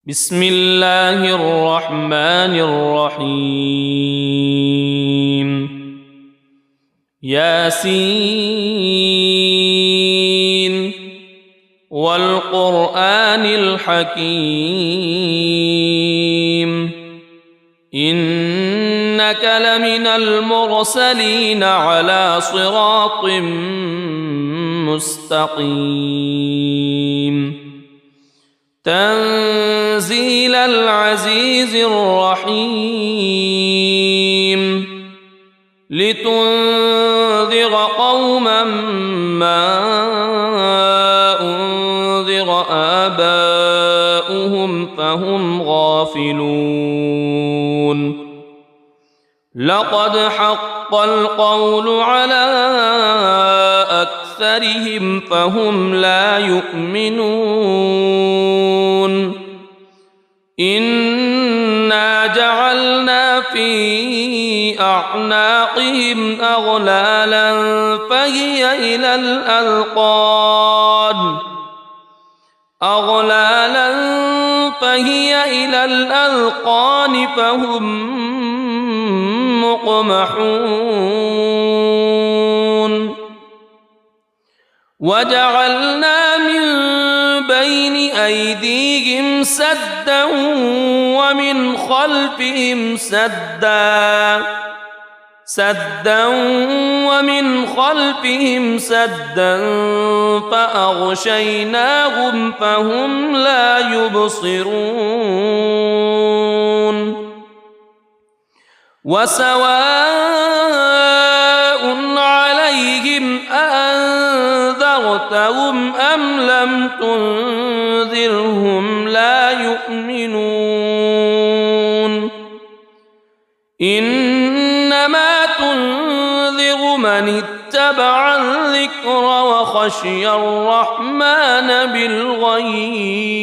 بسم الله الرحمن الرحيم ياسين والقرآن الحكيم إنك لمن المرسلين على صراط مستقيم تنزيل العزيز الرحيم لتنذر قوما ما أنذر آباؤهم فهم غافلون لقد حق القول على أكثرهم فهم لا يؤمنون إنا جعلنا في أعناقهم أغلالا فهي إلى الأذقان فهم مقمحون وجعلنا من بين أيديهم سدا ومن خلفهم سدا فأغشيناهم فهم لا يبصرون وسواء عليهم أأنذرتهم أم لم تنذرهم لا يؤمنون إنما تنذر من اتبع الذكر وخشي الرحمن بالغيب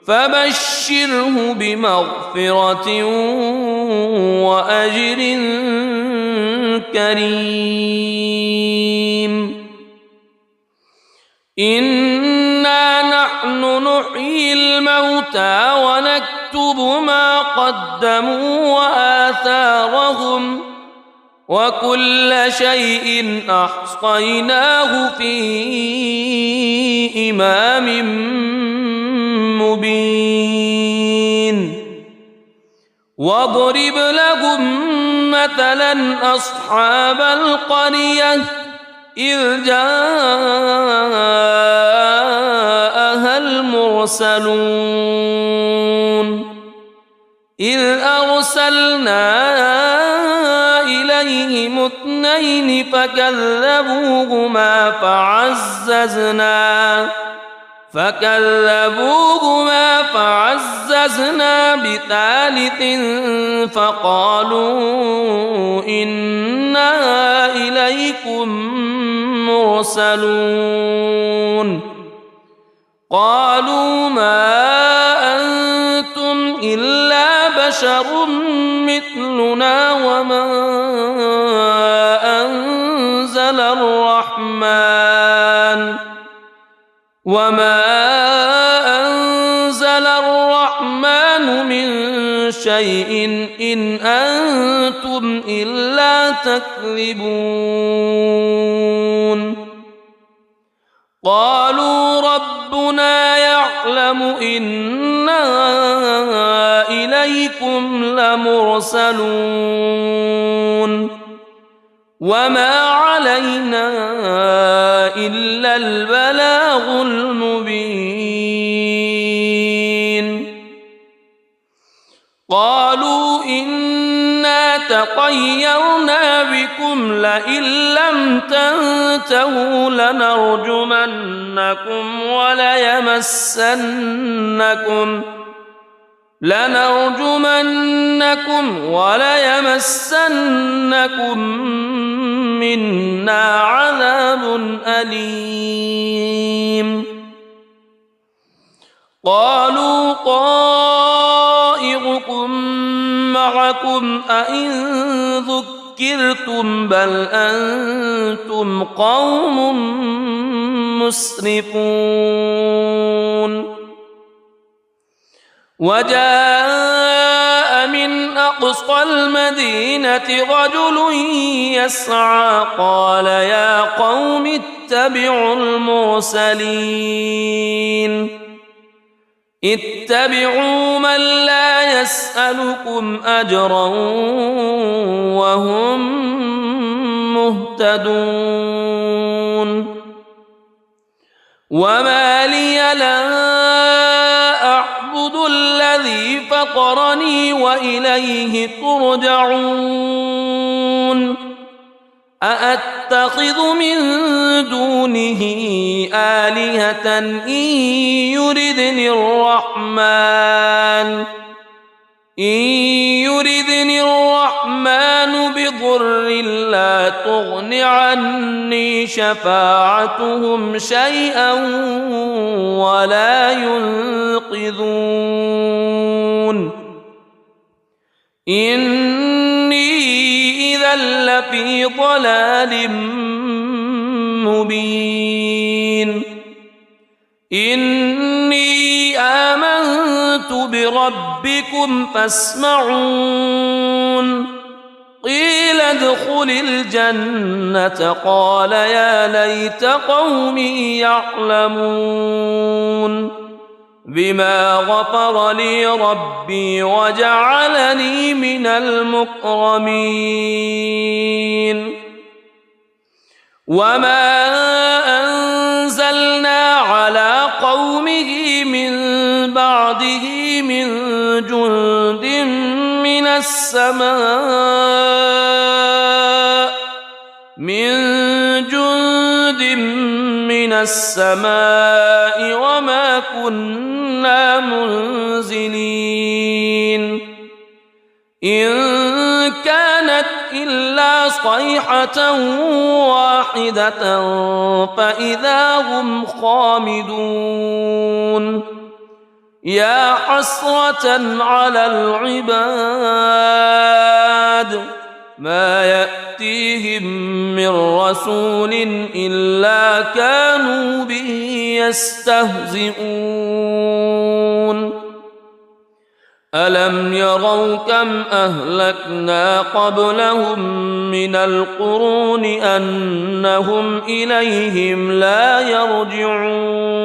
فبشره بمغفرة وأجر كريم إنا نحن نحيي الموتى ونكتب ما قدموا وآثارهم وكل شيء أحصيناه في إمام مبين واضرب لهم مثلا أصحاب القرية إذ جاءها المرسلون إذ أرسلنا إليهم اثنين فكذبوهما فعززنا بثالث فقالوا إنا إليكم مرسلون قالوا ما أنتم إلا بشر مثلنا وما أنزل الرحمن من شيء إن أنتم إلا تكذبون قالوا ربنا يعلم إنا إليكم لمرسلون وما علينا إلا البلاغ المبين قالوا إنا تطيرنا بكم لئن لم تنتهوا لنرجمنكم وليمسنكم منا عذاب أليم قالوا طائركم معكم أئن ذكرتم بل أنتم قوم مسرفون وجاء من أقصى المدينة رجل يسعى قال يا قوم اتبعوا المرسلين اتبعوا من لا يسألكم أجرا وهم مهتدون وما لي لا أعبد الذي فطرني وإليه ترجعون أأتخذ من دونه آلهة إن يردني الرحمن بضر لا تغن عني شفاعتهم شيئا ولا ينقذون إني إذا لفي ضلال مبين إني آمنت بربكم فاسمعون قيل ادخل الجنة قال يا ليت قومي يعلمون بما غفر لي ربي وجعلني من المكرمين وما أنزلنا على قومه من بعده من جند من السماء وما كنا منزلين إن كانت إلا صيحة واحدة فإذا هم خامدون يا حسرة على العباد ما يأتيهم من رسول إلا كانوا به يستهزئون ألم يروا كم أهلكنا قبلهم من القرون أنهم إليهم لا يرجعون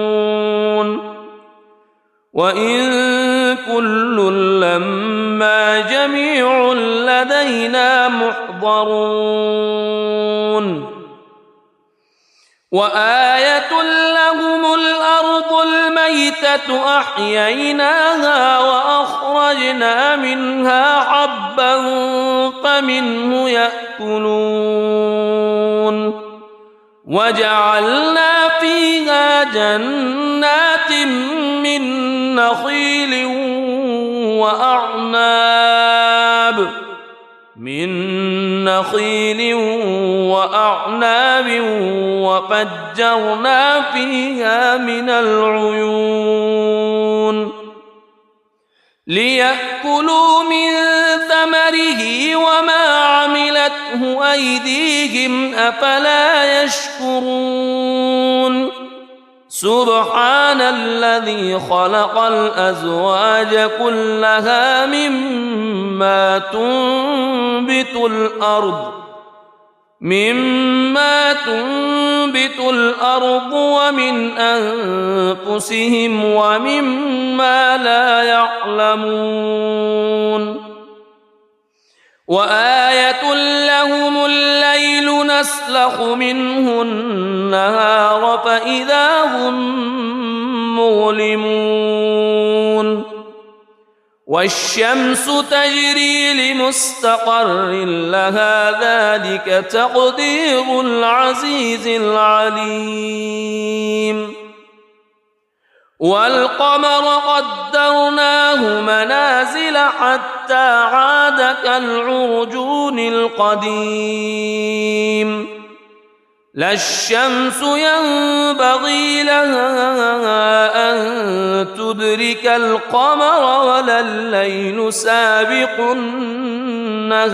وإن كل لما جميع لدينا محضرون وآية لهم الأرض الميتة أحييناها وأخرجنا منها حبا فمنه يأكلون وجعلنا فيها جنات من نخيل وأعناب وفجرنا فيها من العيون ليأكلوا من ثمره وما عملته أيديهم أفلا يشكرون سبحان الذي خلق الأزواج كلها مما تنبت الأرض ومن أنفسهم ومما لا يعلمون وآية لهم الليل نسلخ منه النهار فإذا هم مظلمون والشمس تجري لمستقر لها ذلك تقدير العزيز العليم والقمر قدرناه منازل حتى عاد كالعرجون القديم لا الشمس ينبغي لها أن تدرك القمر ولا الليل سابق النهار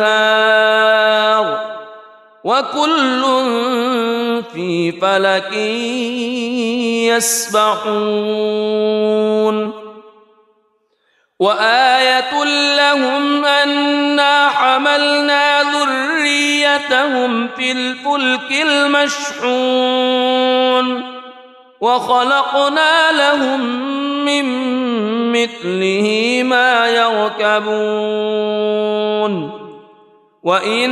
وكل في فلك يسبحون وآية لهم أنا حملنا ذريتهم في الفلك المشحون وخلقنا لهم من مثله ما يركبون وإن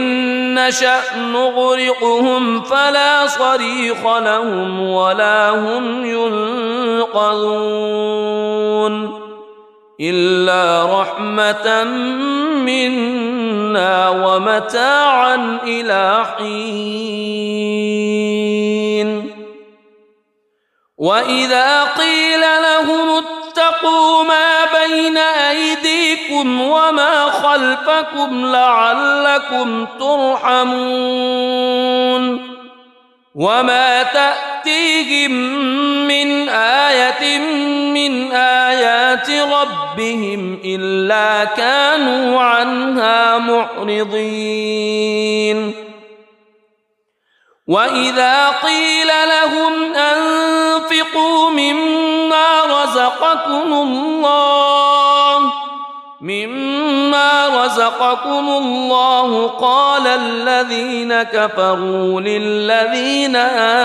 نشأ نغرقهم فلا صريخ لهم ولا هم ينقذون إلا رحمة منا ومتاعا إلى حين وإذا قيل لهم اتقوا ما بين أيديكم وما خلفكم لعلكم ترحمون وما تأتيهم من آية من آيات ربهم إلا كانوا عنها معرضين وإذا قيل لهم أنفقوا مما رزقكم الله قال الذين كفروا للذين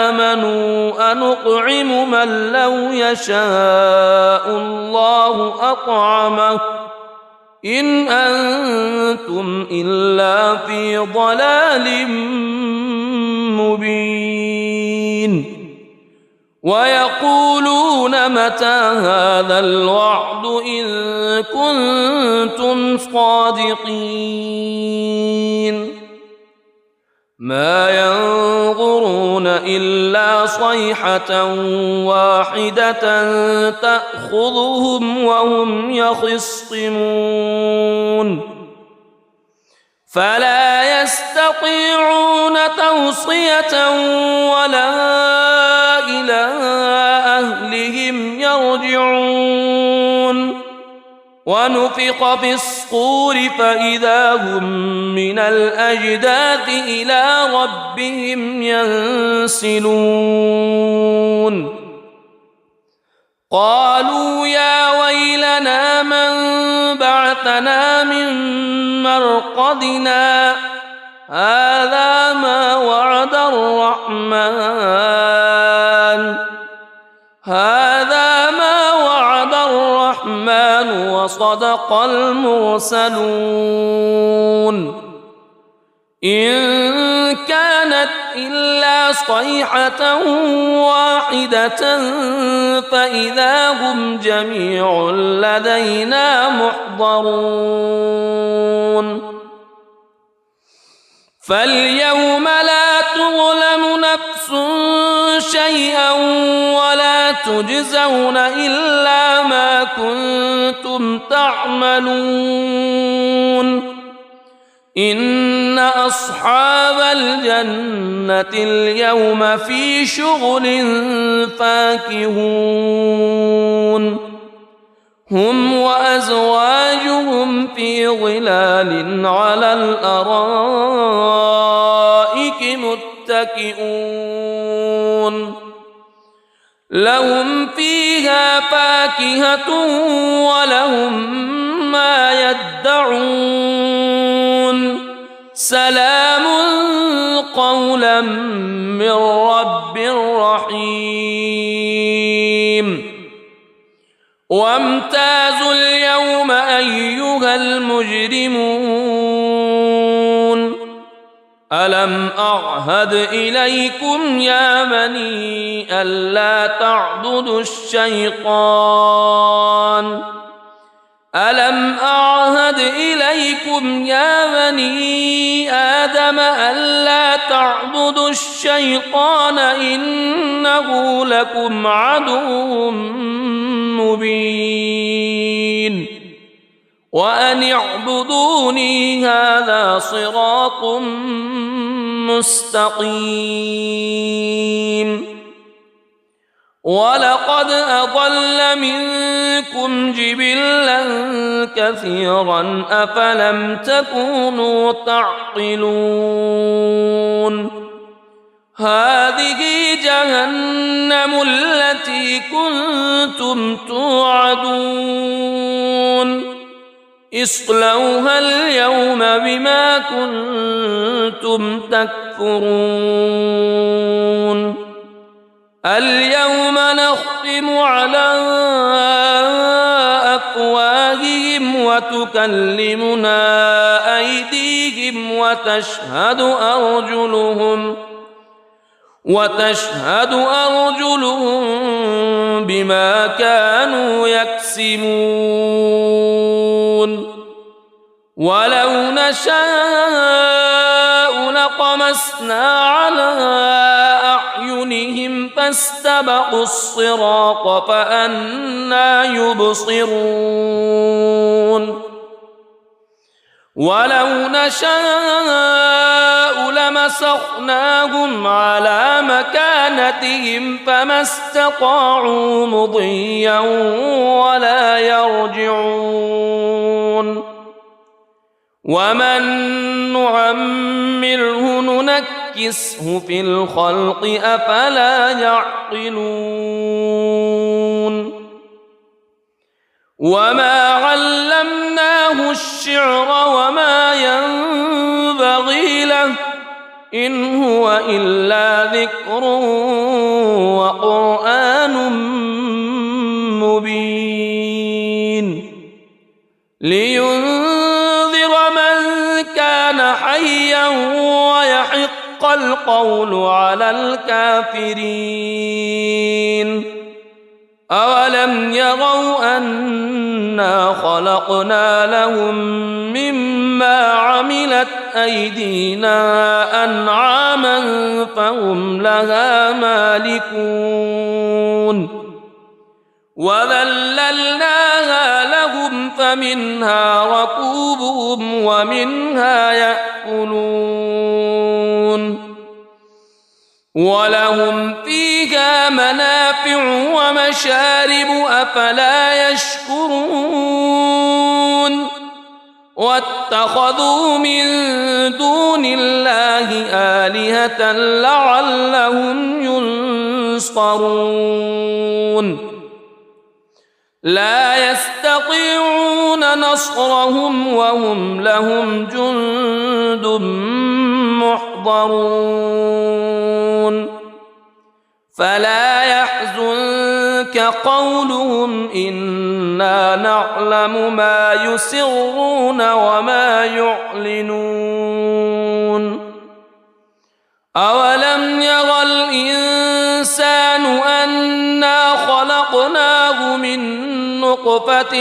آمنوا أنطعم من لو يشاء الله أطعمه إن أنتم إلا في ضلال مبين ويقولون متى هذا الوعد إن كنتم صادقين ما ينظرون إلا صيحة واحدة تأخذهم وهم يخصمون فلا يستطيعون توصية ولا إلى أهلهم يرجعون ونفخ في الصور فإذا هم من الأجداث إلى ربهم ينسلون قالوا يا ويلنا من بعثنا من مرقدنا هذا ما وعد الرحمن وصدق المرسلون إن كانت إلا صيحة واحدة فإذا هم جميع لدينا محضرون فاليوم لا تظلم نفس شيئا ولا تجزون إلا ما كنتم تعملون إن أصحاب الجنة اليوم في شغل فاكهون هم وأزواجهم في ظلال على الأرائك متكئون لهم فيها فاكهة ولهم ما يدعون سلام قولا من رب رحيم وامتازوا اليوم أيها المجرمون ألم أعهد إليكم يا بني ألا تعبدوا الشيطان ألم أعهد إليكم يا بني آدم ألا تعبدوا الشيطان إنه لكم عدو مبين وأن اعبدوني هذا صراط مستقيم ولقد أضل منكم جبلا كثيرا أفلم تكونوا تعقلون هذه جهنم التي كنتم توعدون اصلوها اليوم بما كنتم تكفرون اليوم نختم على أفواههم وتكلمنا أيديهم وتشهد أرجلهم بما كانوا يكسبون ولو نشاء لطمسنا على أعينهم فاستبقوا الصراط فأنى يبصرون ولو نشاء لمسخناهم على مكانتهم فما استطاعوا مضيا ولا يرجعون ومن نعمره ننكسه في الخلق أفلا يعقلون وما علمناه الشعر وما ينبغي له إن هو إلا ذكر وقرآن مبين لينذر من كان حيا ويحق القول على الكافرين أولم يروا أنا خلقنا لهم مما عملت أيدينا أنعاما فهم لها مالكون وذللناها لهم فمنها ركوبهم ومنها يأكلون ولهم فيها منافع ومشارب أفلا يشكرون واتخذوا من دون الله آلهة لعلهم ينصرون لا يستطيعون نصرهم وهم لهم جند محضرون فلا يحزنك قولهم إنا نعلم ما يسرون وما يعلنون أولم ير الإنسان أنا خلقناه من نطفة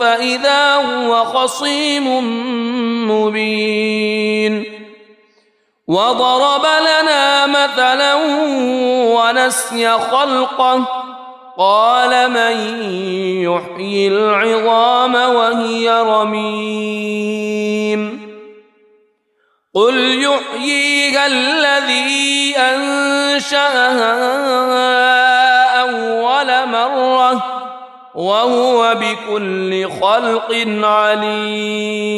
فإذا هو خصيم مبين وضرب لنا مثلا ونسي خلقه قال من يحيي العظام وهي رميم قل يحييها الذي أنشأها أول مرة وهو بكل خلق عليم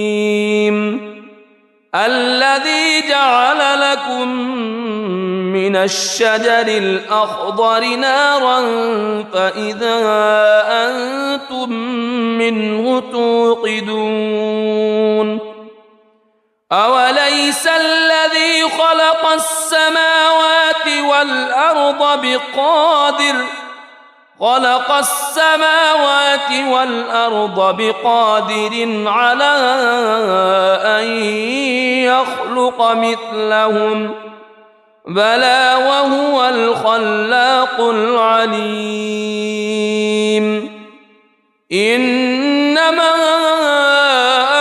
الذي جعل لكم من الشجر الأخضر نارا فإذا أنتم منه توقدون أوليس الذي خلق السماوات والأرض بقادر على أن يخلق مثلهم بلى وهو الخلاق العليم إنما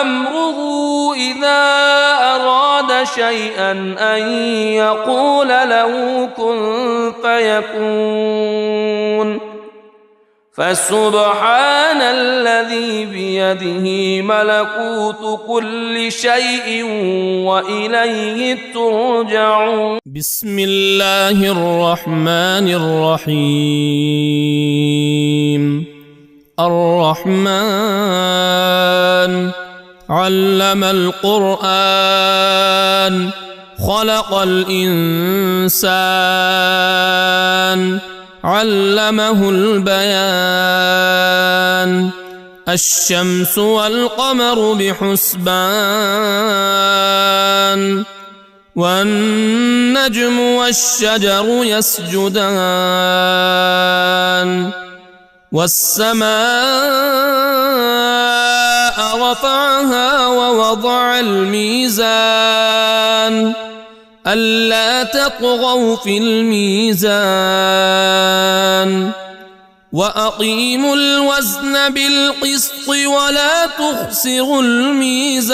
أمره إذا أراد شيئا أن يقول له كن فيكون فسبحان الذي بيده ملكوت كل شيء وإليه ترجعون بسم الله الرحمن الرحيم الرحمن علم القرآن خلق الإنسان علمه البيان الشمس والقمر بحسبان والنجم والشجر يسجدان والسماء رفعها ووضع الميزان ألا تطغوا في الميزان وأقيموا الوزن بالقسط ولا تخسروا الميزان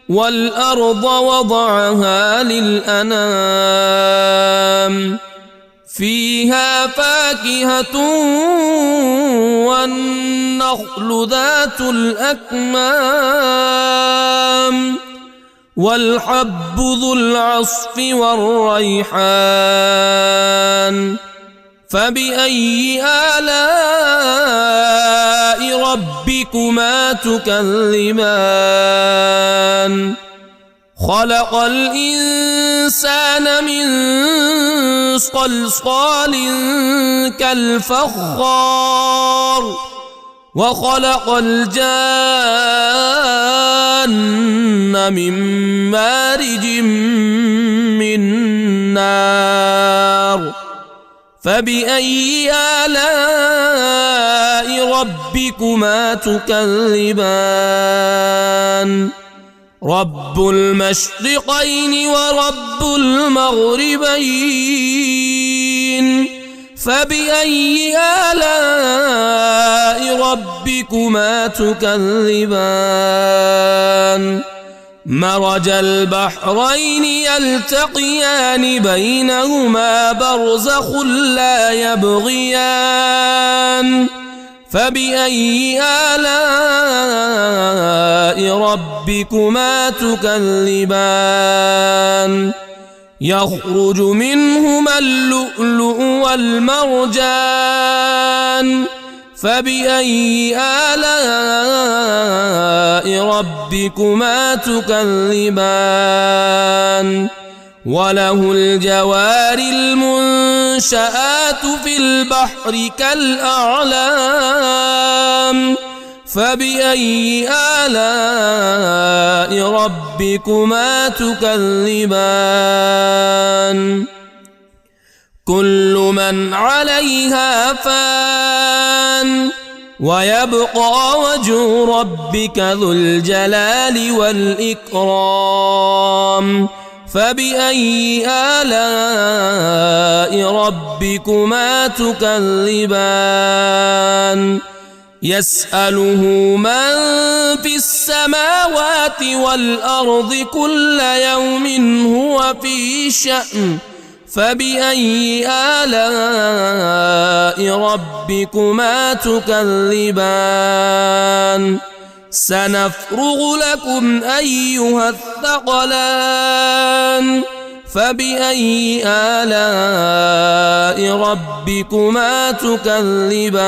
والأرض وضعها للأنام فيها فاكهة والنخل ذات الأكمام والحب ذو العصف والريحان فبأي آلاء ربكما تكذبان خلق الإنسان من صلصال كالفخار وخلق الجان من مارج من نار فبأي آلاء ربكما تكذبان رب المشرقين ورب المغربين فبأي آلاء ربكما تكذبان مرج البحرين يلتقيان بينهما برزخ لا يبغيان فبأي آلاء ربكما تكذبان يخرج منهما اللؤلؤ والمرجان فبأي آلاء ربكما تكذبان وله الجوار المنشآت في البحر كالأعلام فبأي آلاء ربكما تكذبان كل من عليها فان ويبقى وجه ربك ذو الجلال والإكرام فبأي آلاء ربكما تكذبان يسأله من في السماوات والأرض كل يوم هو في شأن فبأي آلاء ربكما تكذبان سنفرغ لكم أيها الثقلان فبأي آلاء ربكما تكذبان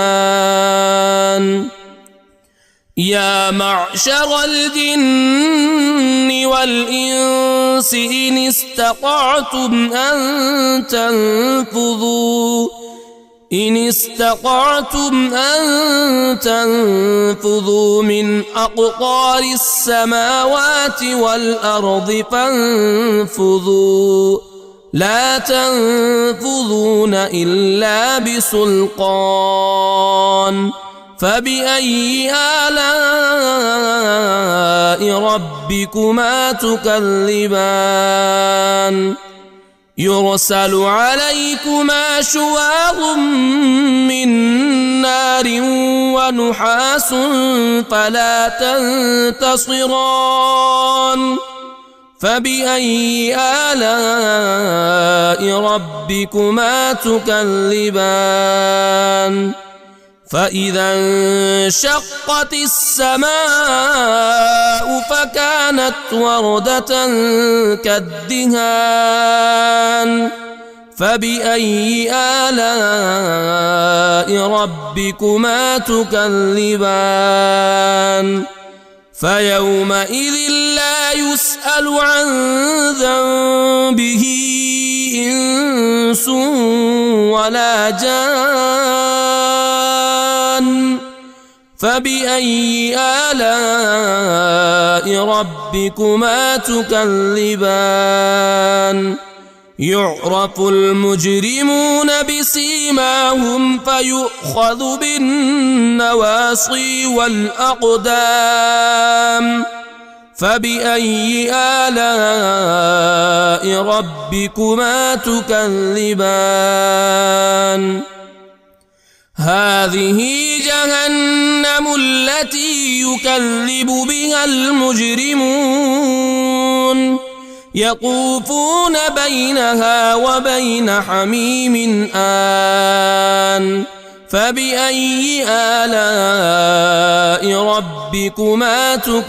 يا معشر الجن والإنس إن استطعتم أن تنفذوا من أقطار السماوات والأرض فانفذوا لا تنفذون إلا بسلطان فبأي آلاء ربكما تكذبان يرسل عليكما شواظ من نار ونحاس فلا تنتصران فبأي آلاء ربكما تكذبان فإذا انشقت السماء فكانت وردة كالدهان فبأي آلاء ربكما تكذبان فيومئذ لا يسأل عن ذنبه إنس ولا جان فبأي آلاء ربكما تكذبان يعرف المجرمون بسيماهم فيؤخذ بالنواصي والأقدام فبأي آلاء ربكما تكذبان هذه جهنم التي يكذب بها المجرمون يطوفون بينها وبين حميم آن فبأي آلاء ربكما تكذبان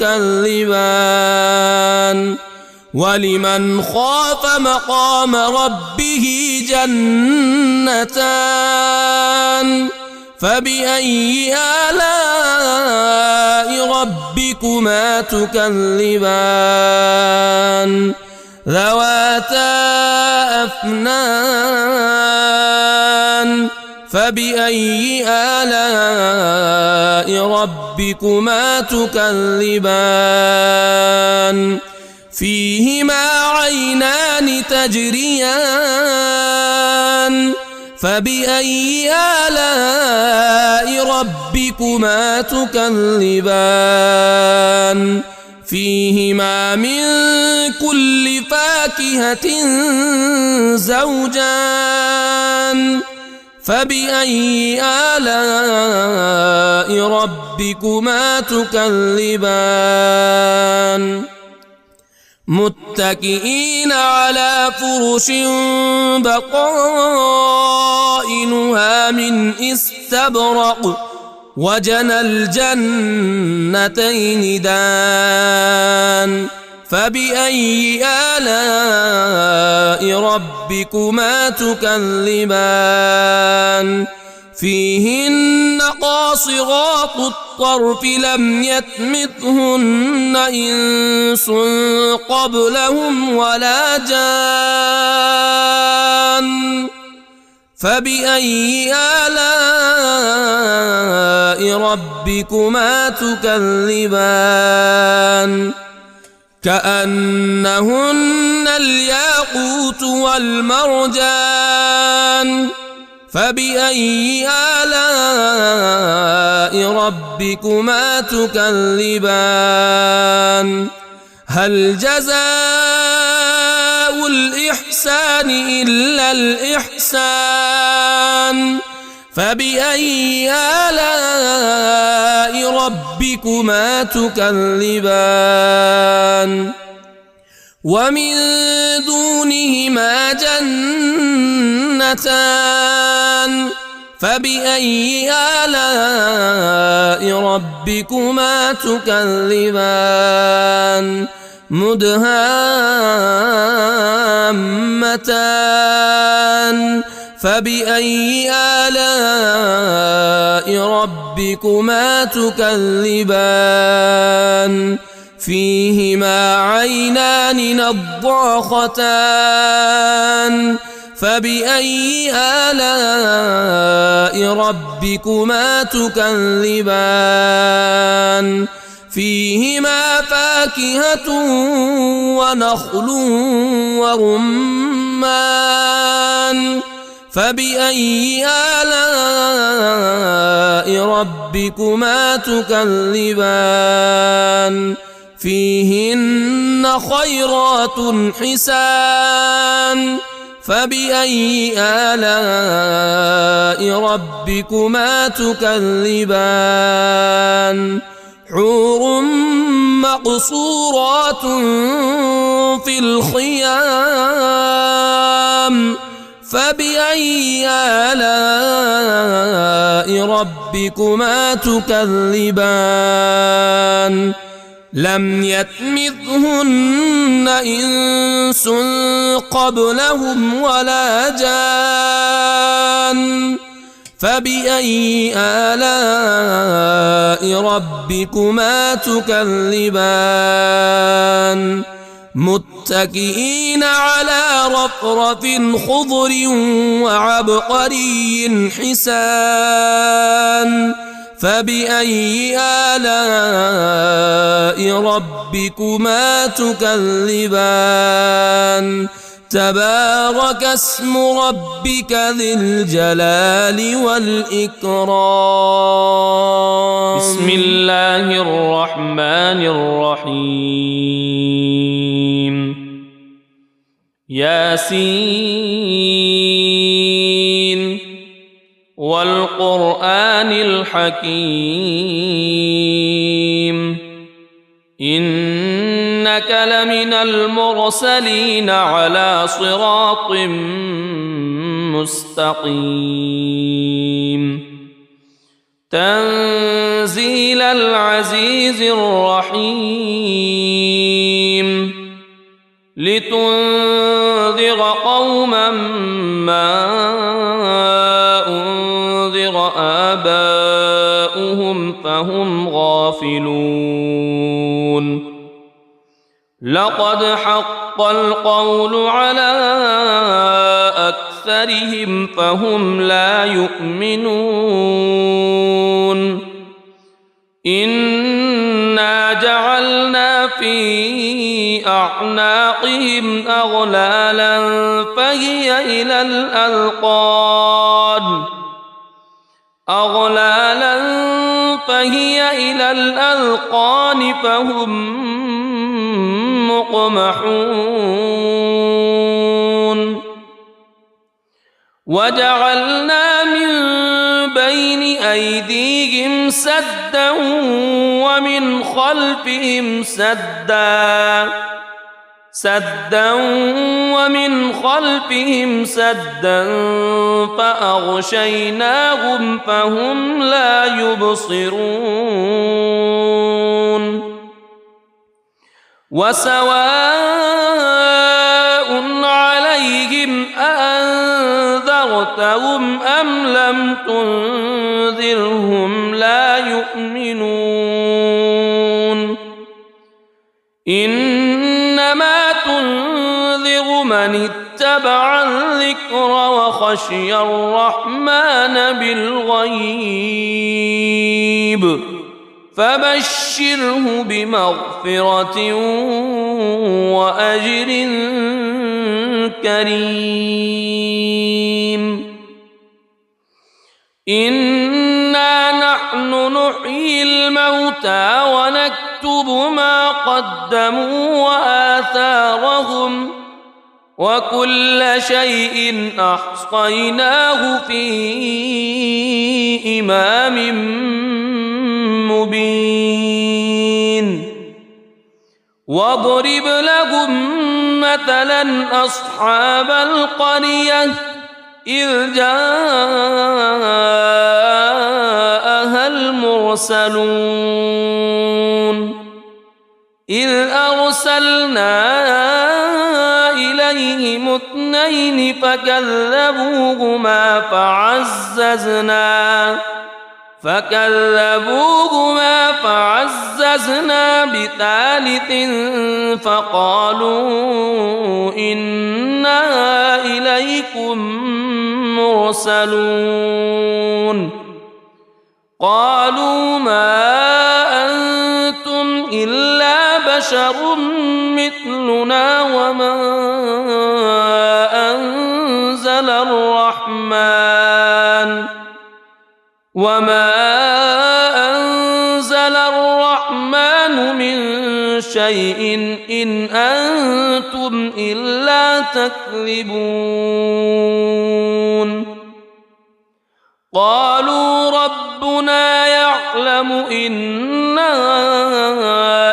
ولمن خاف مقام ربه جنتان فبأي آلاء ربكما تكذبان ذواتا أفنان فبأي آلاء ربكما تكذبان فيهما عينان تجريان فبأي آلاء ربكما تكذبان فيهما من كل فاكهة زوجان فبأي آلاء ربكما تكذبان متكئين على فرش بطائنها من استبرق وجنى الجنتين دان فبأي آلاء ربكما تكذبان فيهن قاصرات الطرف لم يطمثهن إنس قبلهم ولا جان فبأي آلاء ربكما تكذبان كأنهن الياقوت والمرجان فبأي آلاء ربكما تكذبان هل جزاء الإحسان إلا الإحسان فبأي آلاء ربكما تكذبان ومن دونهما جنتان فبأي آلاء ربكما تكذبان مدهامتان فبأي آلاء ربكما تكذبان فيهما عينان نضاختان فبأي آلاء ربكما تكذبان فيهما فاكهة ونخل ورمان فبأي آلاء ربكما تكذبان فيهن خيرات حسان فبأي آلاء ربكما تكذبان حور مقصورات في الخيام فبأي آلاء ربكما تكذبان لم يطمثهن إنس قبلهم ولا جان فبأي آلاء ربكما تكذبان متكئين على رفرف خضر وعبقري حسان فبأي آلاء ربكما تكذبان تبارك اسم ربك ذي الجلال والإكرام بسم الله الرحمن الرحيم ياسين والقرآن الحكيم إنك لمن المرسلين على صراط مستقيم تنزيل العزيز الرحيم لتنذر قوما ما أنذر آباؤهم فهم غافلون لقد حق القول على أكثرهم فهم لا يؤمنون إنا جعلنا في أعناقهم أغلالا فهي إلى الأذقان فهم مقمحون وجعلنا من بين أيديهم سدا ومن خلفهم سدا فأغشيناهم فهم لا يبصرون وسواء عليهم أأنذرتهم أم لم تنذرهم لا يؤمنون إنما تنذر من اتبع الذكر وخشي الرحمن بالغيب فبشره بمغفرة وأجر كريم إنا نحن نحيي الموتى ونكتب ما قدموا وآثارهم وكل شيء أحصيناه في إمام مبين واضرب لهم مثلا أصحاب القرية إذ جاءها المرسلون إذ أرسلنا إليهم اثنين فكذبوهما فعززنا بثالث فقالوا إنا إليكم مرسلون قالوا ما أنتم إلا بشر مثلنا وما أنزل الرحمن من شيء إن أنتم إلا تكذبون قالوا ربنا يعلم إنا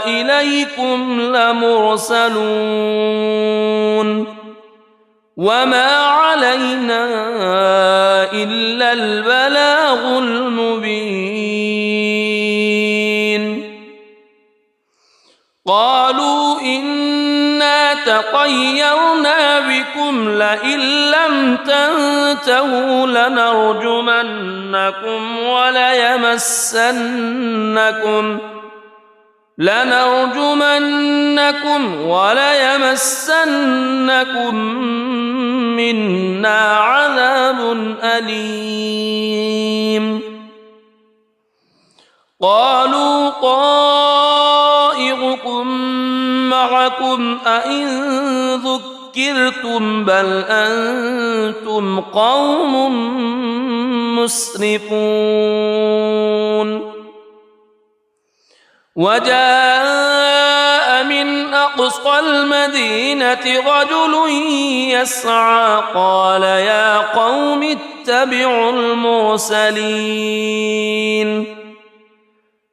إليكم لمرسلون وما علينا إلا البلاغ المبين قالوا إنا تطيرنا بكم لئن لم تنتهوا لنرجمنكم وليمسنكم منا عذاب أليم قالوا طائركم معكم أئن ذكرتم بل أنتم قوم مسرفون وجاء من أقصى المدينة رجل يسعى قال يا قوم اتبعوا المرسلين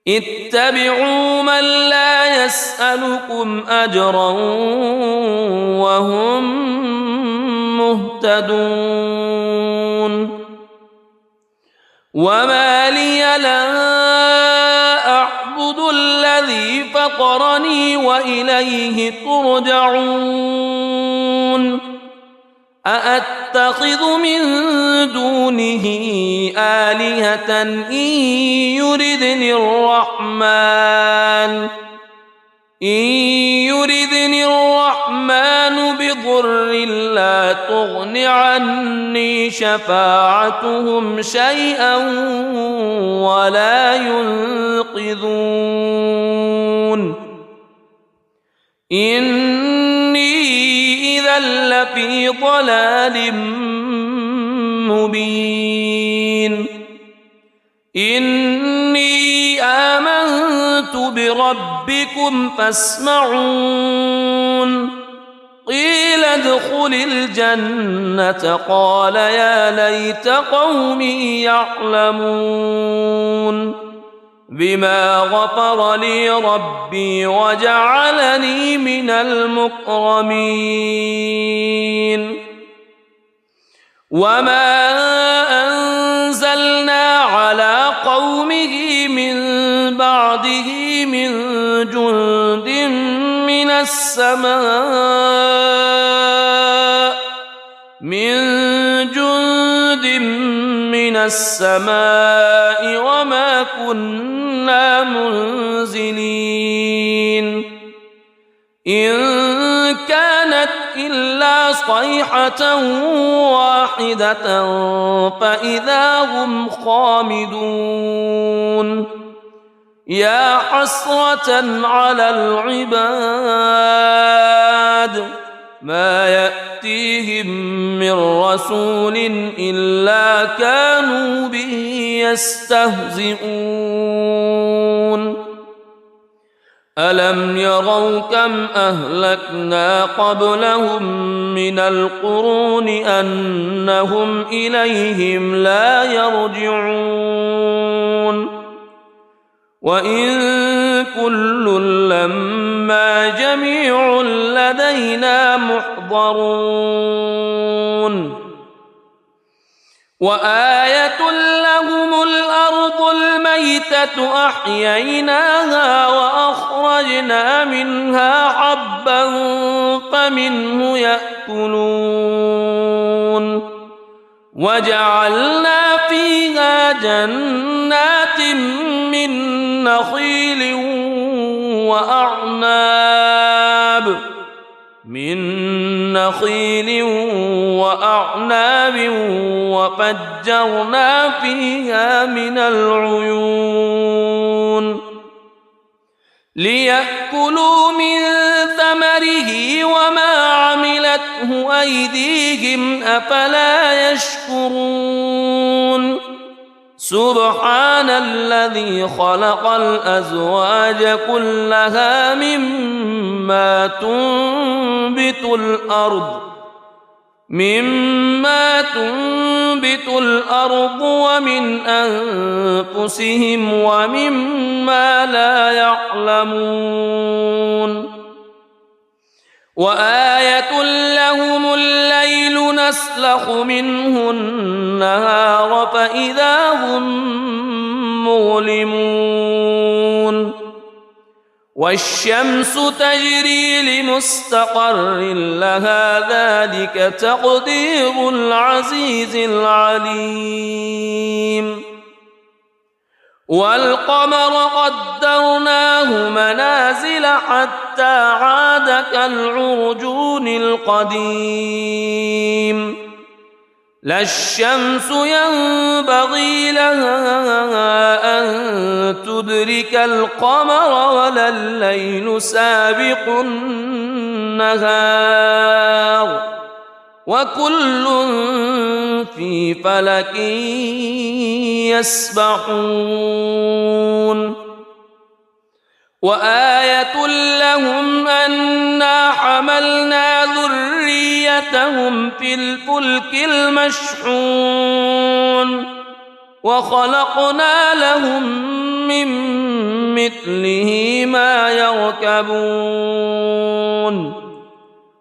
اتبعوا من لا يسألكم أجرا وهم مهتدون وما لي لا أعبد الذي فطرني وإليه ترجعون أأتخذ من دونه آلهة إن يردني الرحمن بضر لا تغن عني شفاعتهم شيئا ولا ينقذون إني إذا لفي ضلال مبين إني آمنت بربكم فاسمعون قيل ادخل الجنة قال يا ليت قومي يعلمون بما غفر لي ربي وجعلني من المكرمين وما أنزلنا على قومه من بعده من جند من السماء وما كنا منزلين إن كانت إلا صيحة واحدة فإذا هم خامدون يا حسرة على العباد ما يأتيهم من رسول إلا كانوا به يستهزئون ألم يروا كم أهلكنا قبلهم من القرون أنهم إليهم لا يرجعون وإن كل لما جميع لدينا محضرون وآية لهم الأرض الميتة أحييناها وأخرجنا منها حبا فمنه يأكلون وجعلنا فيها جنات من نخيل وأعناب وفجرنا فيها من العيون ليأكلوا من ثمره وما عملته أيديهم أفلا يشكرون سبحان الذي خلق الأزواج كلها مما تنبت الأرض ومن أنفسهم ومما لا يعلمون وآية لهم الليل نسلخ منه النهار فإذا هم مظلمون والشمس تجري لمستقر لها ذلك تقدير العزيز العليم والقمر قدرناه منازل حتى عاد كالعرجون القديم لا الشمس ينبغي لها أن تدرك القمر ولا الليل سابق النهار وكل في فلك يسبحون وآية لهم أنا حملنا ذريتهم في الفلك المشحون وخلقنا لهم من مثله ما يركبون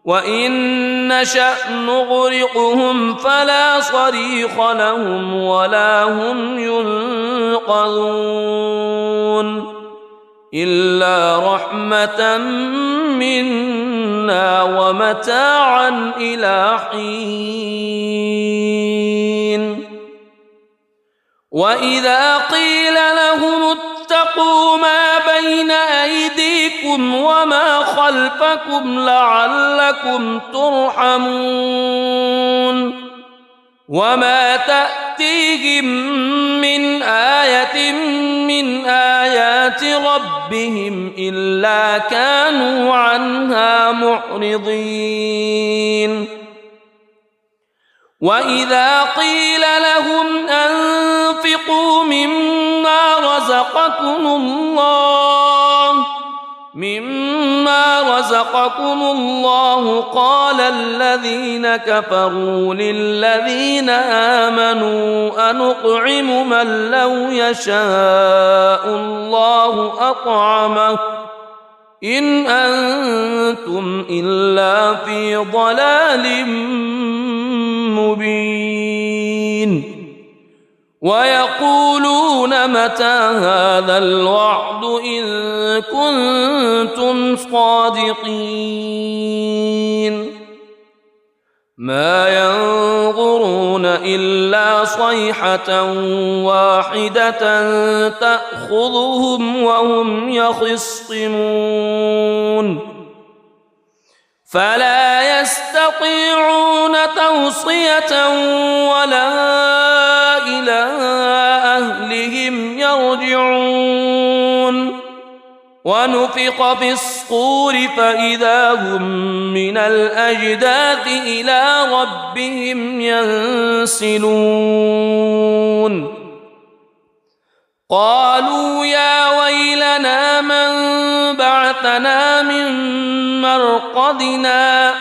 وإن نشأ نغرقهم فلا صريخ لهم ولا هم ينقذون إلا رحمة منا ومتاعا إلى حين وإذا قيل لهم اتقوا ما بين أيديكم وما خلفكم لعلكم ترحمون وما تأتيهم من آية من آيات ربهم إلا كانوا عنها معرضين وإذا قيل لهم أنفقوا مما رزقكم الله قال الذين كفروا للذين آمنوا أنطعم من لو يشاء الله أطعمه إن أنتم إلا في ضلال مبين ويقولون متى هذا الوعد إن كنتم صادقين ما ينظرون إلا صيحة واحدة تأخذهم وهم يخصمون فلا يستطيعون توصية ولا إلى أهلهم يرجعون ونفخ في الصور فإذا هم من الأجداث إلى ربهم ينسلون قالوا يا ويلنا من بعثنا من مرقدنا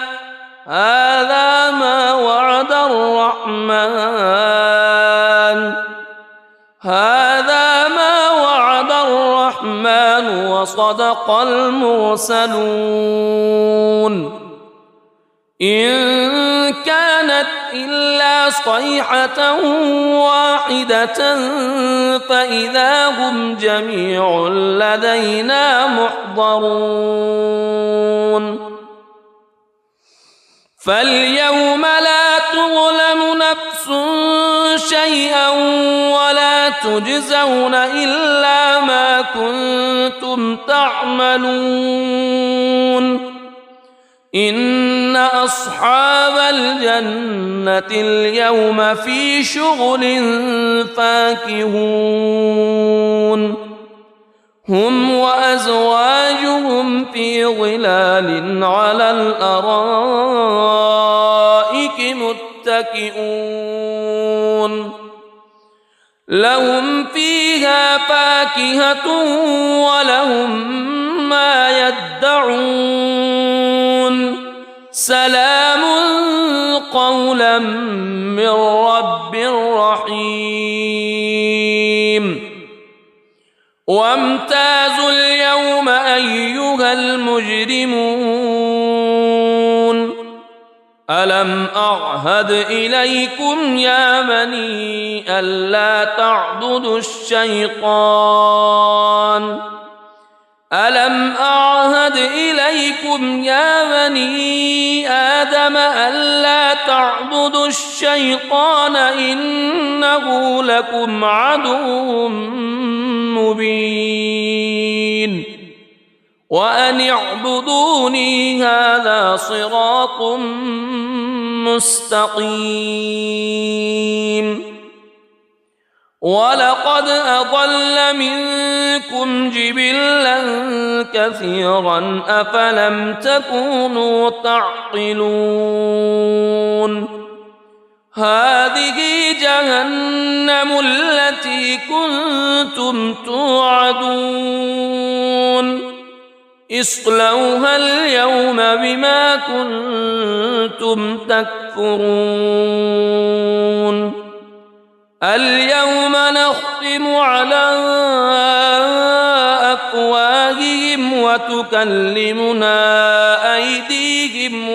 هذا ما وعد الرحمن وصدق المرسلون إن كانت إلا صيحة واحدة فإذا هم جميع لدينا محضرون فاليوم لا تظلم نفس شيئا ولا تجزون إلا ما كنتم تعملون إن أصحاب الجنة اليوم في شغل فاكهون هم وأزواجهم في ظلال على الأرائك متكئون لهم فيها فاكهة ولهم ما يدعون سلام قولا من رب رحيم وامتازوا اليوم أيها المجرمون ألم أعهد إليكم يا بني ألا تعبدوا الشيطان ألم أعهد إليكم يا بني آدم ألا تعبدوا الشيطان إنه لكم عدو مبين وأن اعبدوني هذا صراط مستقيم ولقد أضل منكم جبلا كثيرا أفلم تكونوا تعقلون هذه جهنم التي كنتم توعدون اصلوها اليوم بما كنتم تكفرون اليوم نختم على أفواههم وتكلمنا أيديهم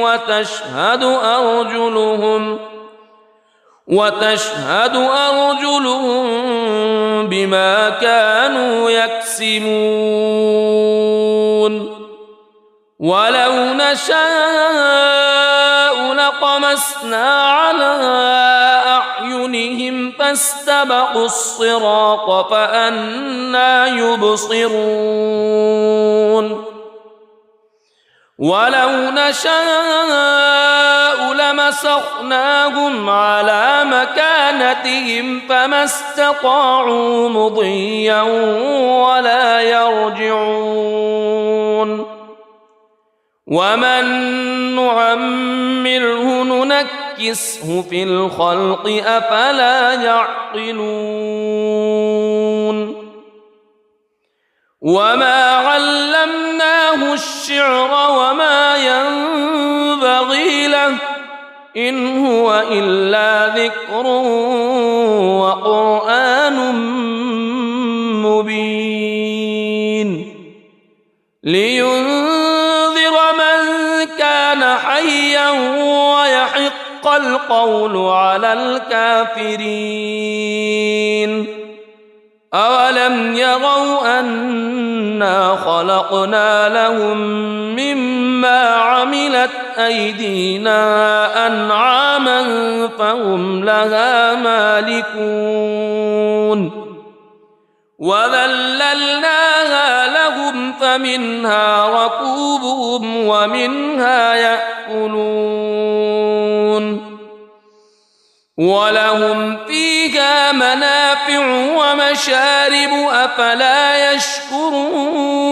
وتشهد أرجلهم بما كانوا يكسبون ولو نشاء لطمسنا على أعينهم فاستبقوا الصراط فأنى يبصرون ولو نشاء لمسخناهم على مكانتهم فما استطاعوا مضيا ولا يرجعون ومن نعمره ننكسه في الخلق أفلا يعقلون وما علمناه الشعر وما ينبغي له إن هو إلا ذكر وقرآن مبين لينذر من كان حيا ويحق القول على الكافرين أولم يروا أنا خلقنا لهم مما عملت أيدينا أنعاما فهم لها مالكون وذللناها لهم فمنها ركوبهم ومنها يأكلون ولهم فيها منافع ومشارب أفلا يشكرون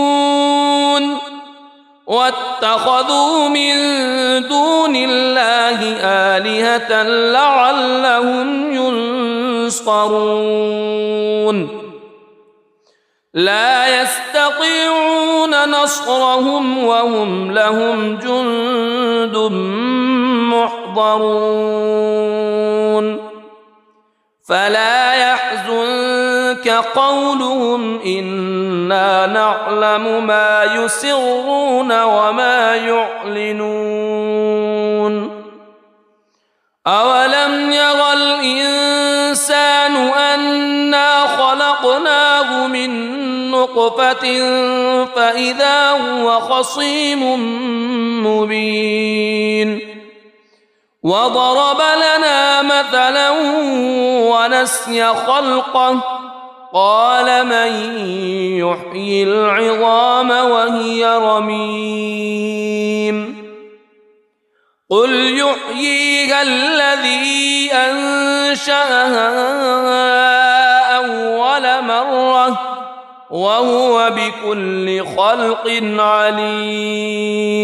واتخذوا من دون الله آلهة لعلهم ينصرون لا يستطيعون نصرهم وهم لهم جند محضرون فلا يحزنك قولهم إنا نعلم ما يسرون وما يعلنون أولم ير الإنسان أنا خلقناه من نطفة فإذا هو خصيم مبين وضرب لنا مثلا ونسي خلقه قال من يحيي العظام وهي رميم قل يحييها الذي أنشأها أول مرة وهو بكل خلق عليم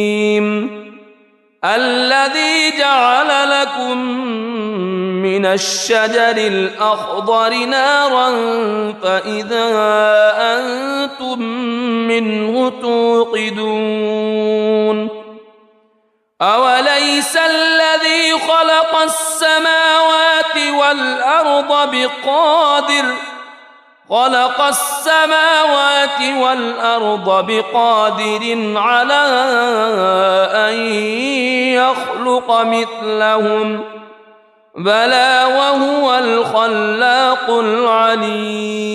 الذي جعل لكم من الشجر الأخضر نارا فإذا أنتم منه توقدون أوليس الذي خلق السماوات والأرض بقادر على أن يخلق مثلهم بلى وهو الخلاق العليم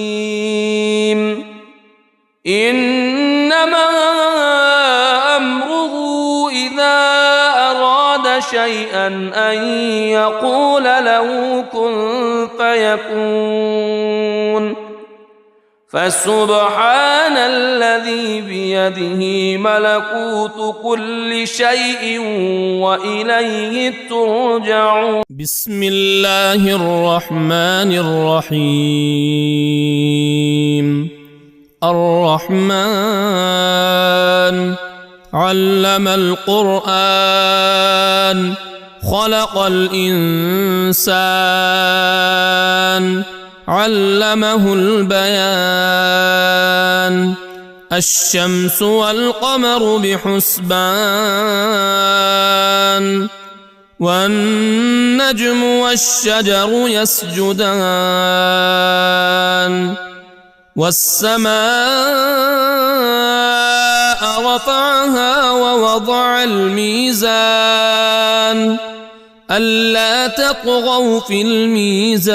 إنما أمره إذا أراد شيئا أن يقول له كن فيكون فسبحان الذي بيده ملكوت كل شيء وإليه ترجعون. بسم الله الرحمن الرحيم. الرحمن علم القرآن خلق الإنسان علمه البيان. الشمس والقمر بحسبان والنجم والشجر يسجدان. والسماء رفعها ووضع الميزان ألا تطغوا في الميزان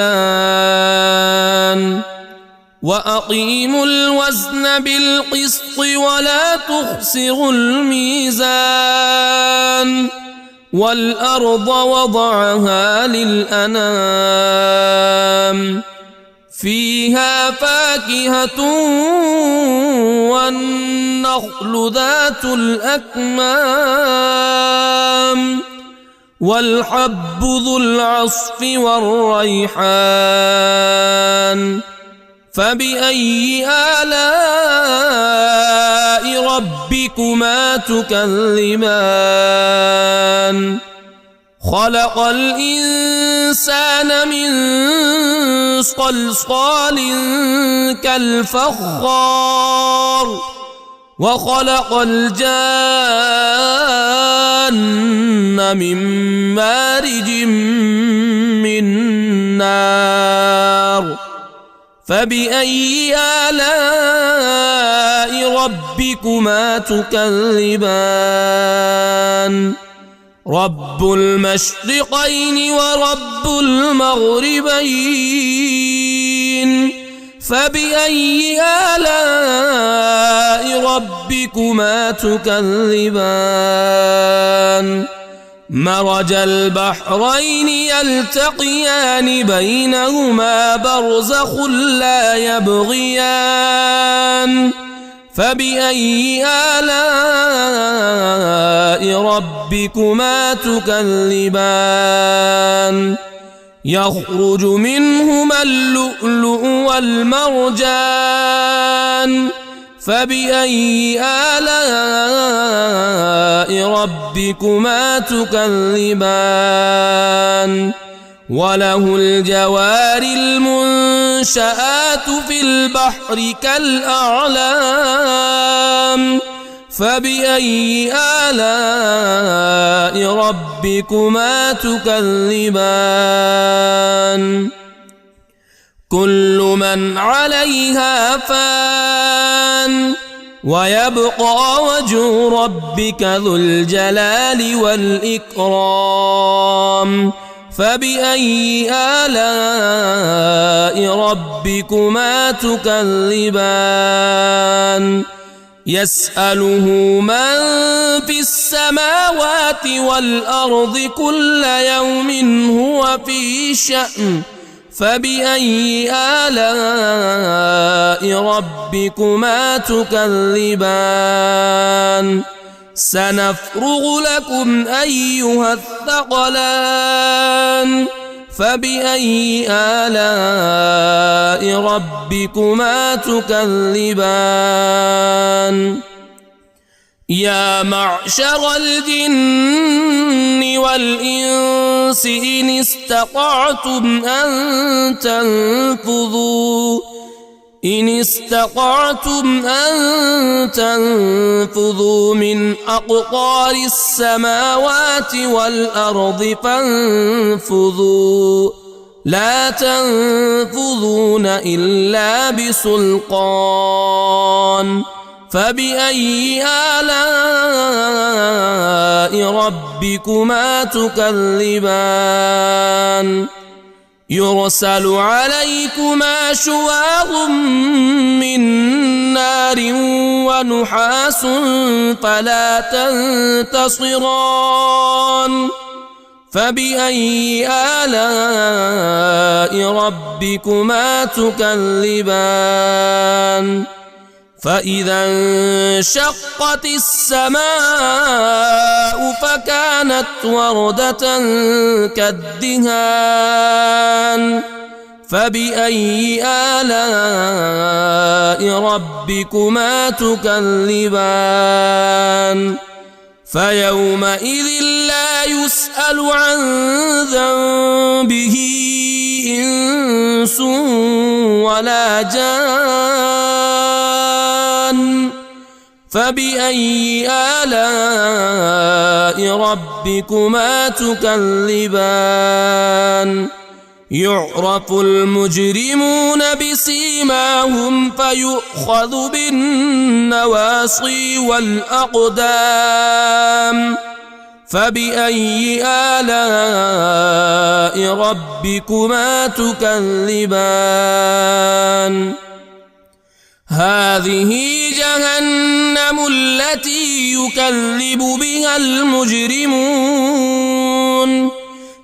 وأقيموا الوزن بالقسط ولا تخسروا الميزان. والأرض وضعها للأنام فيها فاكهة والنخل ذات الأكمام والحب ذو العصف والريحان. فبأي آلاء ربكما تكذبان؟ خلق الإنسان من صلصال كالفخار وخلق الجان من مارج من نار. فبأي آلاء ربكما تكذبان؟ رب المشرقين ورب المغربين. فبأي آلاء ربكما تكذبان؟ مرج البحرين يلتقيان بينهما برزخ لا يبغيان. فبأي آلاء ربكما تكذبان؟ يخرج منهما اللؤلؤ والمرجان. فبأي آلاء ربكما تكذبان؟ وله الجوار المنشآت في البحر كالأعلام. فبأي آلاء ربكما تكذبان؟ كل من عليها فان ويبقى وجه ربك ذو الجلال والإكرام. فبأي آلاء ربكما تكذبان؟ يسأله من في السماوات والأرض كل يوم هو في شأن. فبأي آلاء ربكما تكذبان؟ سنفرغ لكم أيها الثقلان. فبأي آلاء ربكما تكذبان؟ يا معشر الجن والإنس إن استطعتم أن تنفذوا من أقطار السماوات والأرض فانفذوا لا تنفذون إلا بسلطان. فبأي آلاء ربكما تكذبان؟ يرسل عليكما شواظ من نار ونحاس فلا تنتصران. فبأي آلاء ربكما تكذبان فإذا انشقت السماء فكانت وردة كالدهان فبأي آلاء ربكما تكذبان فيومئذ لا يسأل عن ذنبه إنس ولا جان فبأي آلاء ربكما تكذبان يعرف المجرمون بسيماهم فيؤخذ بالنواصي والأقدام فبأي آلاء ربكما تكذبان هذه جهنم التي يكذب بها المجرمون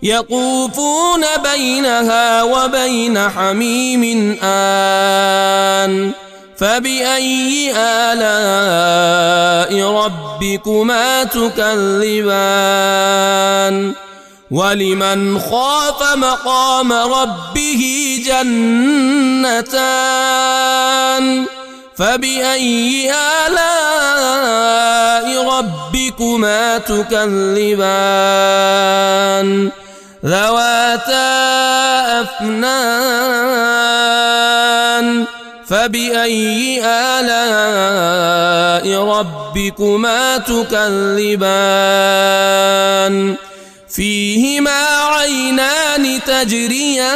يطوفون بينها وبين حميم آن فبأي آلاء ربكما تكذبان ولمن خاف مقام ربه جنتان فبأي آلاء ربكما تكذبان ذواتا أفنان فبأي آلاء ربكما تكذبان فيهما عينان تجريان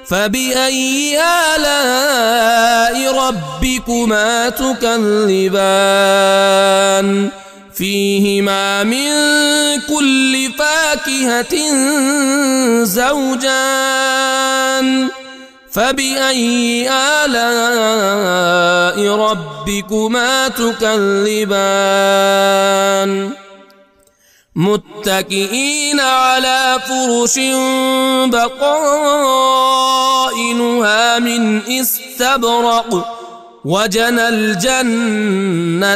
فبأي آلاء ربكما تكذبان فيهما من كل فاكهة زوجان فبأي آلاء ربكما تكذبان متكئين على فرش بطائنها من استبرق وجنى الجنتين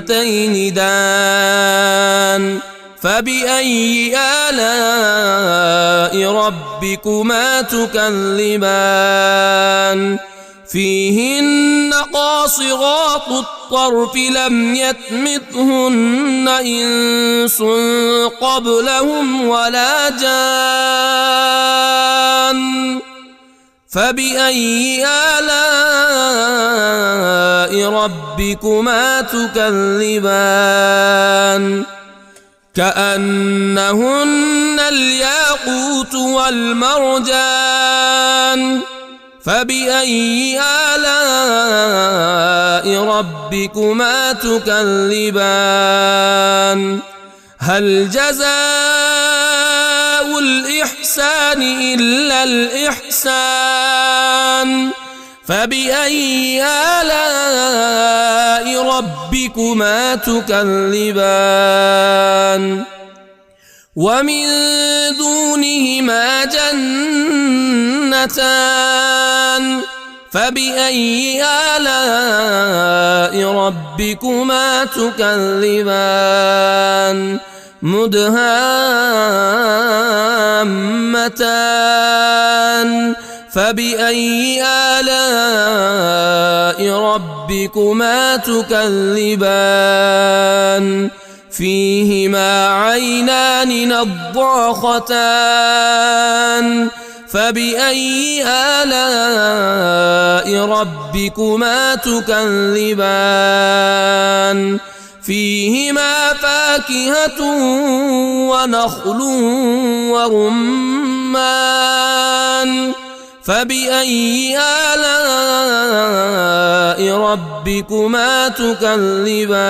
دان فبأي آلاء ربكما تكذبان فيهن قاصرات الطرف لم يطمثهن إنس قبلهم ولا جان فبأي آلاء ربكما تكذبان كأنهن الياقوت والمرجان فبأي آلاء ربكما تكذبان هل جزاء الإحسان إلا الإحسان فبأي آلاء ربكما تكذبان ومن دونهما جنتان فبأي آلاء ربكما تكذبان مدهامتان فبأي آلاء ربكما تكذبان فيهما عينان نضاختان فبأي آلاء ربكما تكذبان فيهما فاكهة ونخل ورمان فبأي آلاء ربكما تكذبان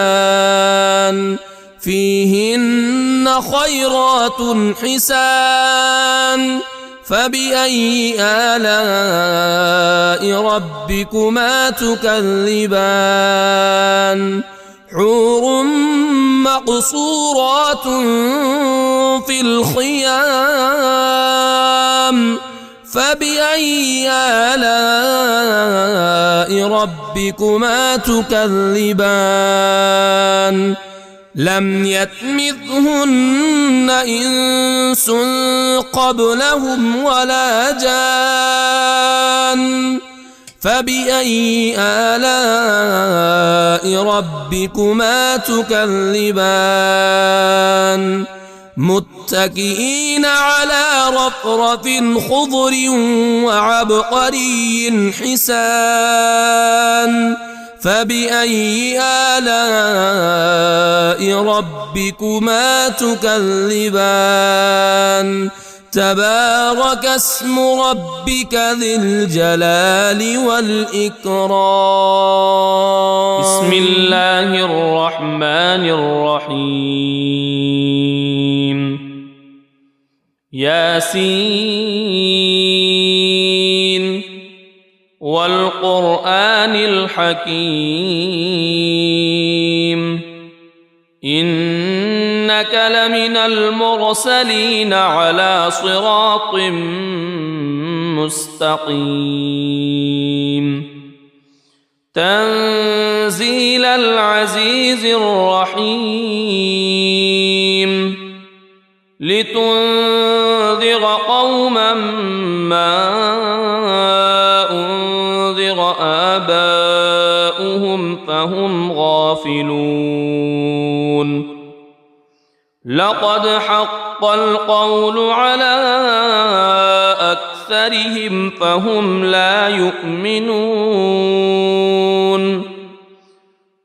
فيهن خيرات حسان فبأي آلاء ربكما تكذبان حور مقصورات في الخيام فبأي آلاء ربكما تكذبان لم يطمثهن إنس قبلهم ولا جان فبأي آلاء ربكما تكذبان متكئين على رفرف خضر وعبقري حسان فبأي آلاء ربكما تكذبان تبارك اسم ربك ذي الجلال والإكرام بسم الله الرحمن الرحيم ياسين والقرآن الحكيم إنك لمن المرسلين على صراط مستقيم تنزيل العزيز الرحيم لتنذر قوما ما أنذر آباؤهم فهم غافلون لقد حق القول على أكثرهم فهم لا يؤمنون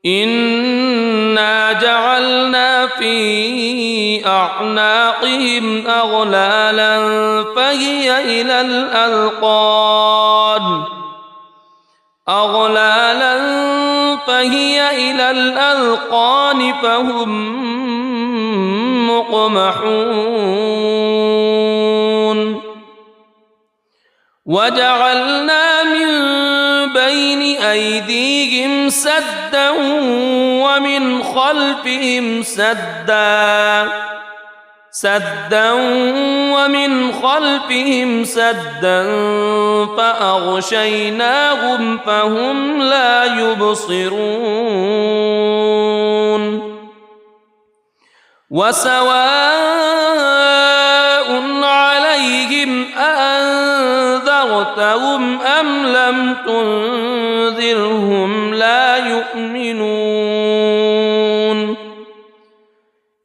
إنا جعلنا في أعناقهم أغلالا فهي إلى الأذقان فهم مقمحون وجعلنا من بين أيديهم سدا ومن خلفهم سدا فأغشيناهم فهم لا يبصرون وسواء عليهم أأنذرتهم أم لم تنذرهم لا يؤمنون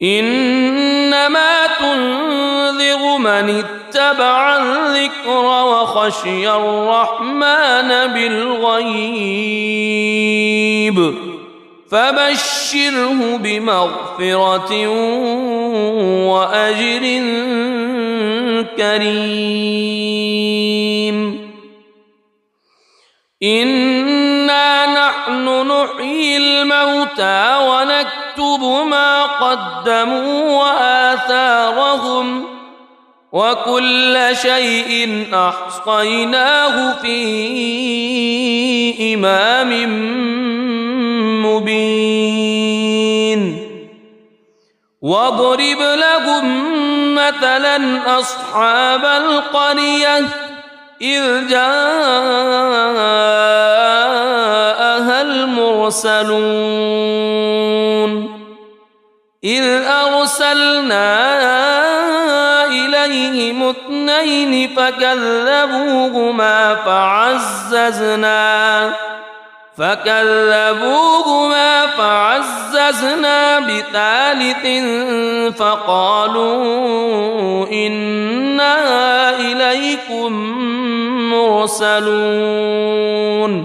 إنما تنذر من اتبع الذكر وخشي الرحمن بالغيب فبشره بمغفرة وأجر كريم إنا نحن نحيي الموتى ونكتب ما قدموا وآثارهم وكل شيء أحصيناه في إمام مبين واضرب لهم مثلا أصحاب القرية إذ جاءها المرسلون إذ أرسلنا إليهم اثنين فكذبوهما فعززنا بثالث فقالوا إنا إليكم مرسلون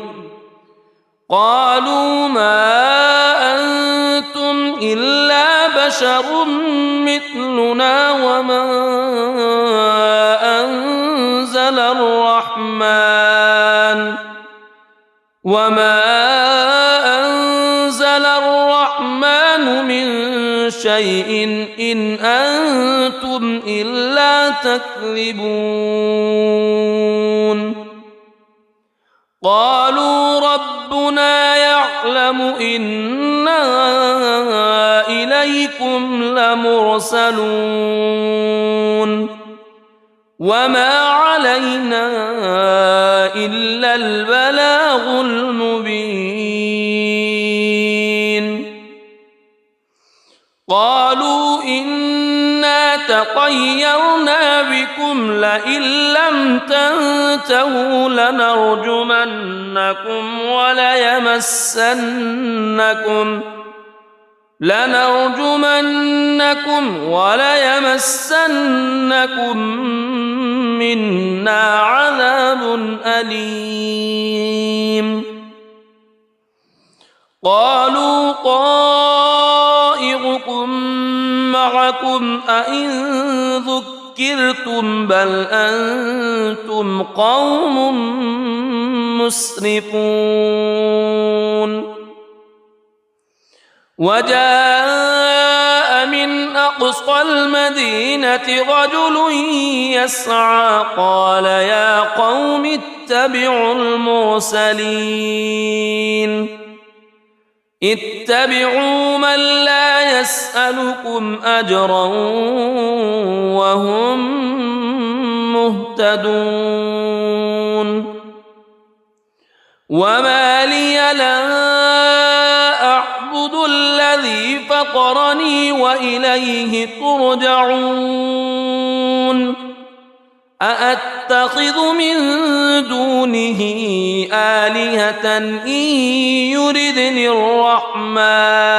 قالوا ما أنتم إلا بشر مثلنا وما أنزل الرحمن من شيء إن أنتم إلا تكذبون قالوا ربنا يعلم إنا إليكم لمرسلون وما علينا إلا البلاغ المبين قالوا إنا تطيرنا بكم لئن لم تنتهوا لنرجمنكم وليمسنكم منا عذاب أليم قالوا طائركم معكم أئن ذكرتم بل أنتم قوم مسرفون وجاء من أقصى المدينة رجل يسعى قال يا قوم اتبعوا اتبعوا من لا يسألكم أجرا وهم مهتدون وما لي لا أعبد الذي فطرني وإليه ترجعون أأتخذ من دونه آلهة إن يردني الرحمن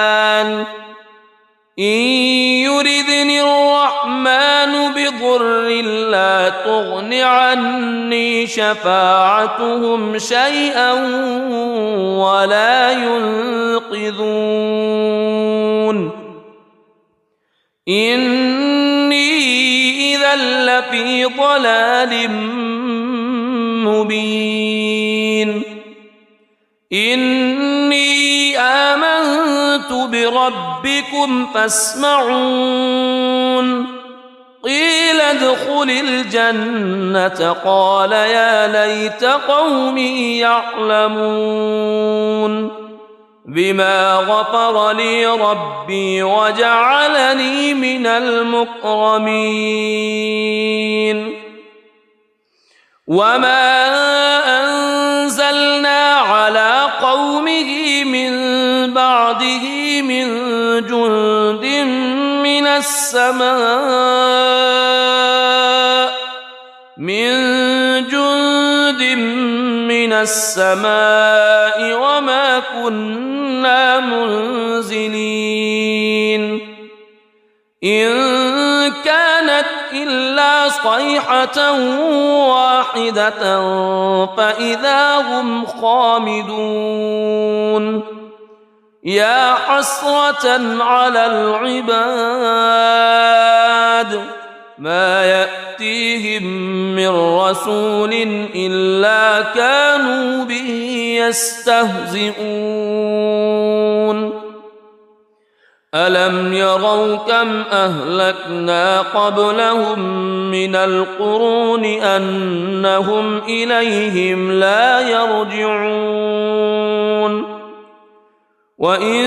بضر لا تغن عني شفاعتهم شيئا ولا ينقذون إني إذا لفي ضلال مبين إني آمنت بربكم فاسمعون قيل ادخل الجنة قال يا ليت قومي يعلمون بما غفر لي ربي وجعلني من المكرمين وما أنزلنا على قومه من بعده من جند من السماء وما كنا منزلين إن كانت إلا صيحة واحدة فإذا هم خامدون يا حسرة على العباد ما يأتيهم من رسول إلا كانوا به يستهزئون ألم يروا كم أهلكنا قبلهم من القرون أنهم إليهم لا يرجعون وإن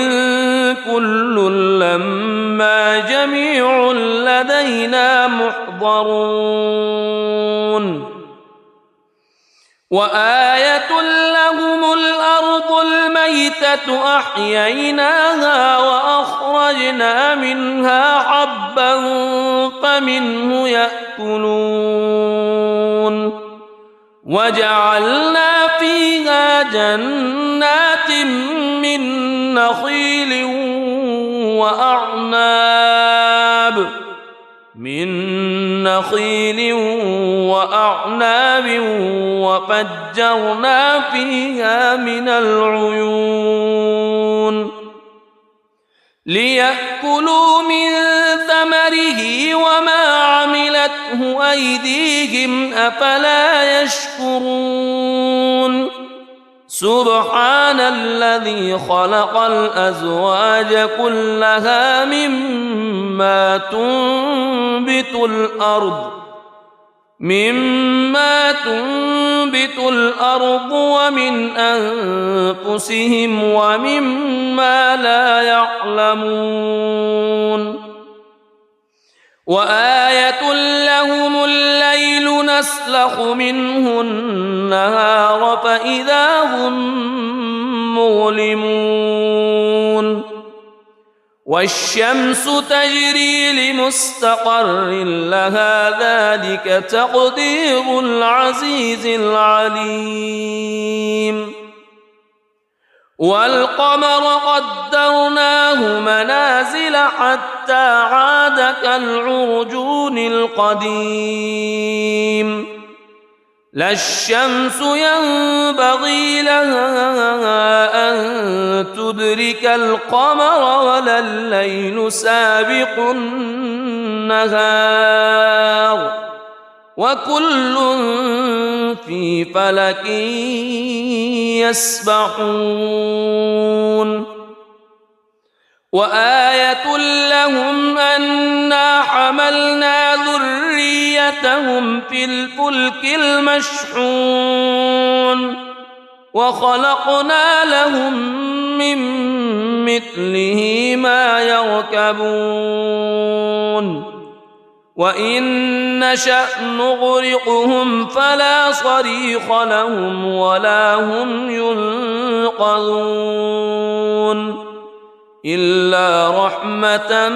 كل لما جميع لدينا محضرون وآية لهم الأرض الميتة أحييناها وأخرجنا منها حبا فمنه يأكلون وجعلنا فيها جنات من نخيل وأعناب وفجرنا فيها من العيون ليأكلوا من ثمره وما عملته أيديهم أفلا يشكرون سبحان الذي خلق الأزواج كلها مما تنبت الأرض مما تنبت الأرض ومن أنفسهم ومما لا يعلمون وآية لهم الليل نسلخ منه النهار فإذا هم مظلمون والشمس تجري لمستقر لها ذلك تقدير العزيز العليم والقمر قدرناه منازل حتى عاد كالعرجون القديم لا الشمس ينبغي لها أن تدرك القمر ولا الليل سابق النهار وكل في فلك يسبحون وآية لهم أنا حملنا ذريتهم في الفلك المشحون وخلقنا لهم من مثله ما يركبون وإن نشأ نغرقهم فلا صريخ لهم ولا هم ينقذون إلا رحمة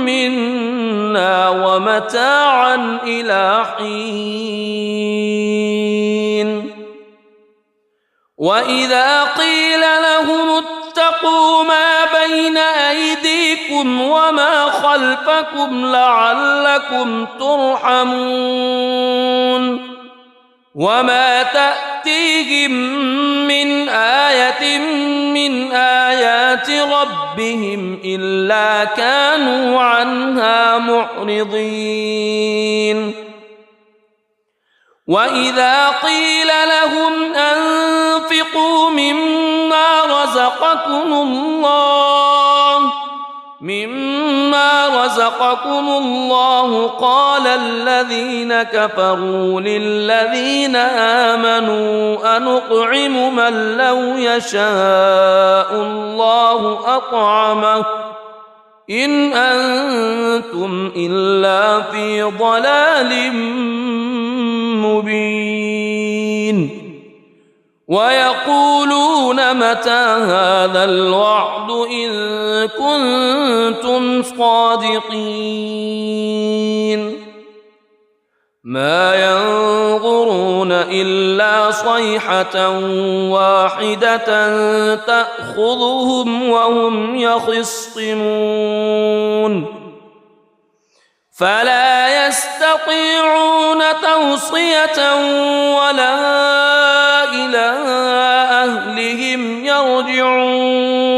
منا ومتاعا إلى حين وإذا قيل لهم اتقوا ما بين أيديكم وما خلفكم لعلكم ترحمون وما تأتيهم من آية من آيات ربهم إلا كانوا عنها معرضين وإذا قيل لهم أنفقوا مما رزقكم الله قال الذين كفروا للذين آمنوا أنطعم من لو يشاء الله أطعمه إن أنتم إلا في ضلال مبين ويقولون متى هذا الوعد إن كنتم صادقين ما ينظرون إلا صيحة واحدة تأخذهم وهم يخصمون فلا يستطيعون توصية ولا إلى أهلهم يرجعون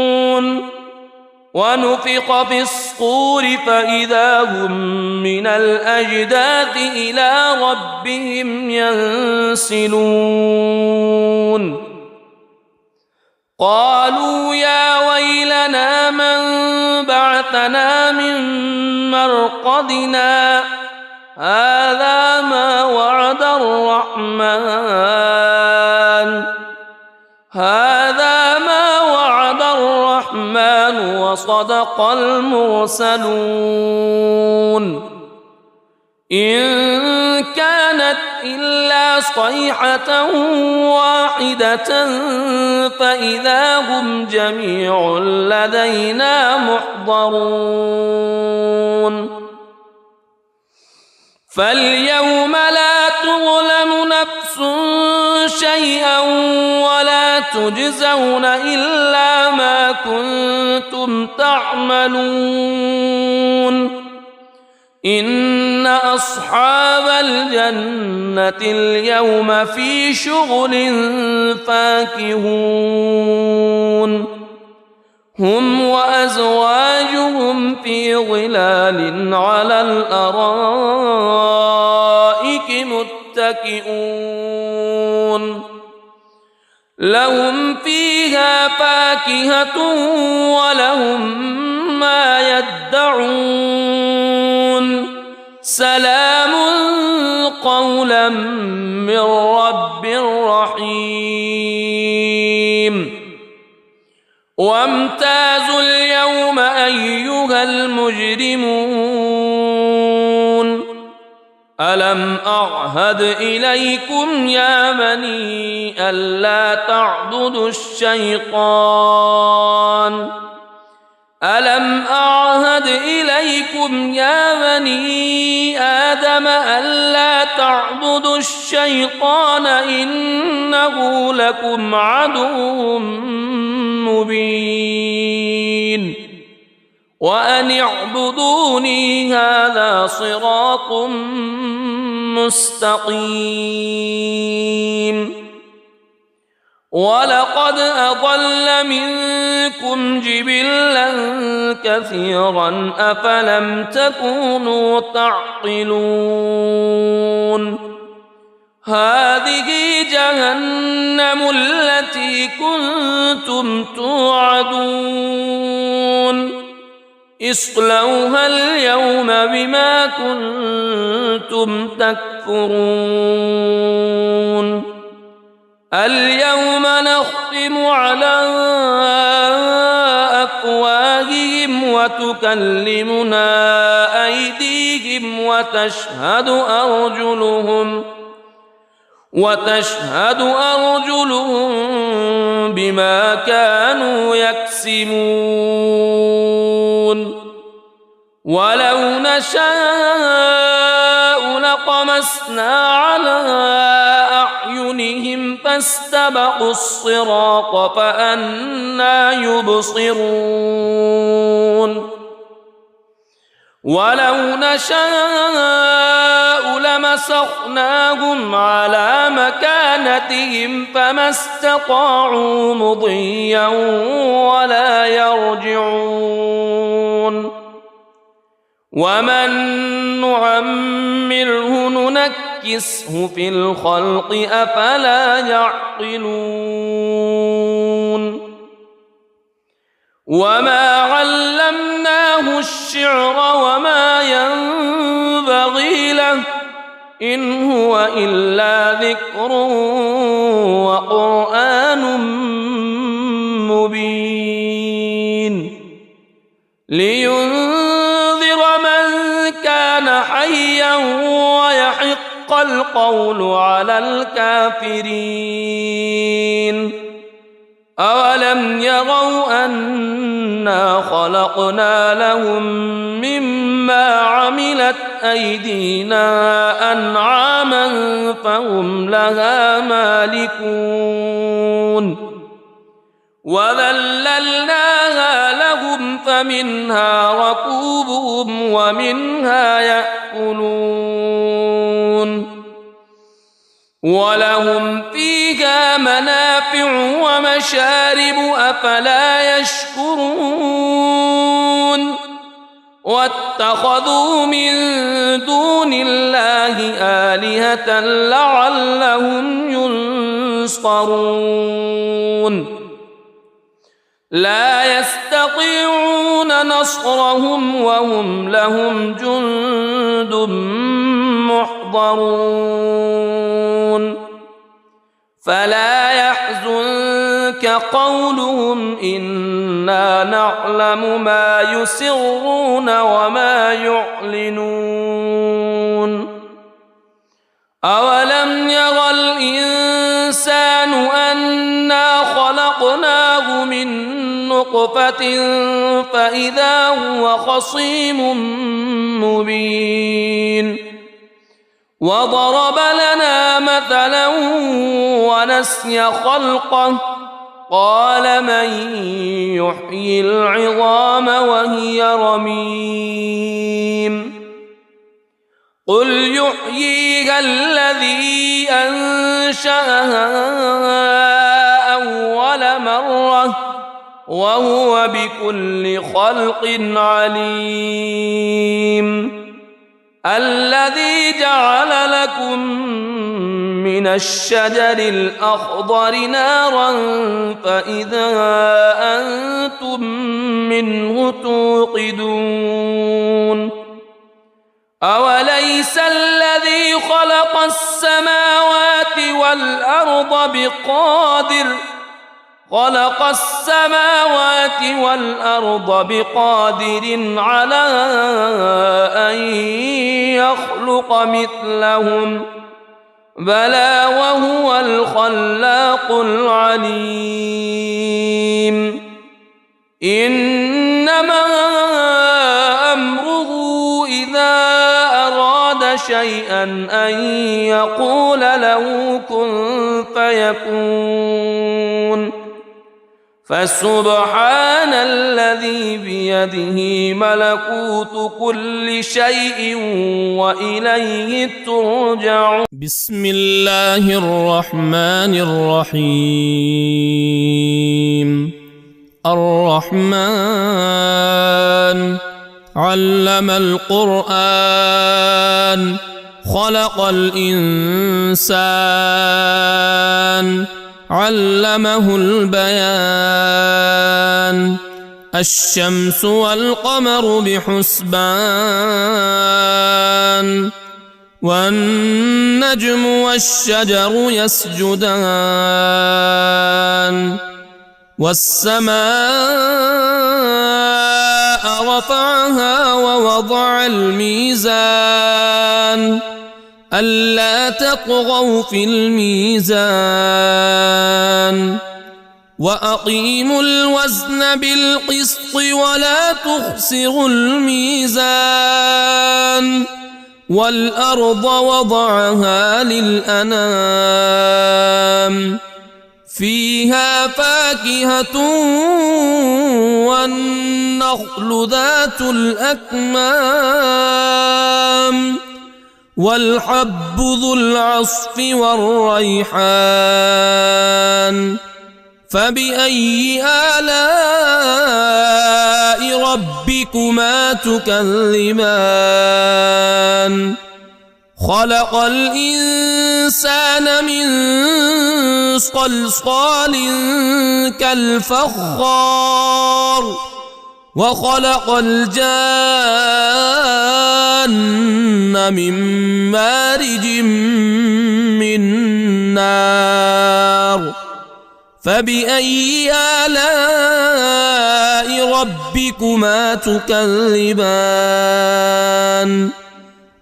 ونفخ في الصور فإذا هم من الأجداث إلى ربهم ينسلون قالوا يا ويلنا من بعثنا من مرقدنا هذا ما وعد الرحمن وصدق المرسلون إن كانت إلا صيحة واحدة فإذا هم جميع لدينا محضرون فاليوم لا تظلم نفس شيئا ولا تجزون إلا ما كنتم تعملون إن أصحاب الجنة اليوم في شغل فاكهون هم وأزواجهم في ظلال على الأرائك متكئون لهم فيها فاكهة ولهم ما يدعون سلام قولا من رب رحيم وامتازوا اليوم أيها المجرمون ألم أعهد إليكم يا بني ألا تعبدوا الشيطان ألم أعهد إليكم يا بني آدم ألا تعبدوا الشيطان إنه لكم عدو مبين وأن اعبدوني هذا صراط مستقيم ولقد أضل منكم جبلا كثيرا أفلم تكونوا تعقلون هذه جهنم التي كنتم توعدون اصلوها اليوم بما كنتم تكفرون اليوم نختم على أفواههم وتكلمنا أيديهم وتشهد أرجلهم بما كانوا يكسبون ولو نشاء لطمسنا على أعينهم فاستبقوا الصراط فأنى يبصرون ولو نشاء لمسخناهم على مكانتهم فما استطاعوا مضيا ولا يرجعون ومن نعمره ننكسه في الخلق أفلا يعقلون وما علمناه الشعر وما ينبغي له إن هو إلا ذكر وقرآن مبين لينذر من كان حيا ويحق القول على الكافرين أولم يروا أنا خلقنا لهم مما عملت أيدينا أنعاما فهم لها مالكون وذللناها لهم فمنها ركوبهم ومنها يأكلون ولهم فيها منافع ومشارب أفلا يشكرون واتخذوا من دون الله آلهة لعلهم ينصرون لا يستطيعون نصرهم وهم لهم جند محضرون فلا يحزنك قولهم إنا نعلم ما يسرون وما يعلنون أولم ير الإنسان أنا خلقناه من نطفة فإذا هو خصيم مبين وضرب لنا مثلا ونسي خلقه قال من يحيي العظام وهي رميم قل يحييها الذي أنشأها أول مرة وهو بكل خلق عليم الذي جعل لكم من الشجر الأخضر نارا فإذا أنتم منه توقدون أوليس الذي خلق السماوات والأرض بقادر على أن يخلق مثلهم بلى وهو الخلاق العليم إنما أمره إذا أراد شيئا أن يقول له كن فيكون فسبحان الذي بيده ملكوت كل شيء وإليه ترجعون. بسم الله الرحمن الرحيم. الرحمن علم القرآن خلق الإنسان علمه البيان الشمس والقمر بحسبان والنجم والشجر يسجدان والسماء رفعها ووضع الميزان ألا تطغوا في الميزان وأقيموا الوزن بالقسط ولا تخسروا الميزان والأرض وضعها للأنام فيها فاكهة والنخل ذات الأكمام والحب ذو العصف والريحان فبأي آلاء ربكما تكذبان خلق الإنسان من صلصال كالفخار وخلق الجان من مارج من نار فبأي آلاء ربكما تكذبان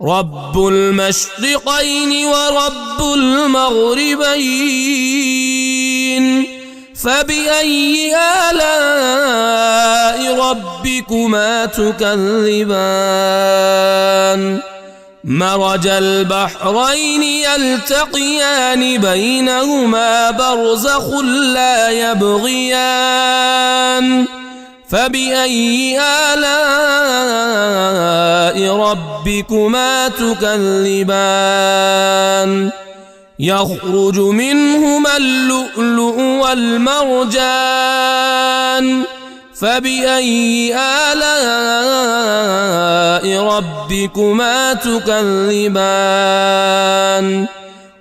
رب المشرقين ورب المغربين فبأي آلاء ربكما تكذبان مرج البحرين يلتقيان بينهما برزخ لا يبغيان فبأي آلاء ربكما تكذبان يخرج منهما اللؤلؤ والمرجان فبأي آلاء ربكما تكذبان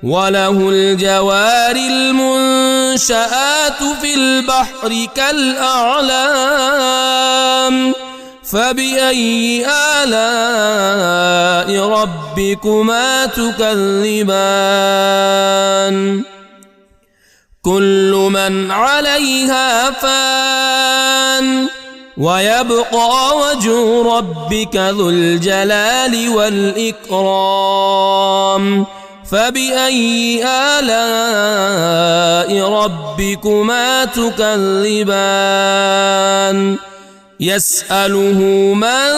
وله الجوار المنشآت في البحر كالأعلام فبأي آلاء ربكما تكذبان كل من عليها فان ويبقى وجه ربك ذو الجلال والإكرام فبأي آلاء ربكما تكذبان يسأله من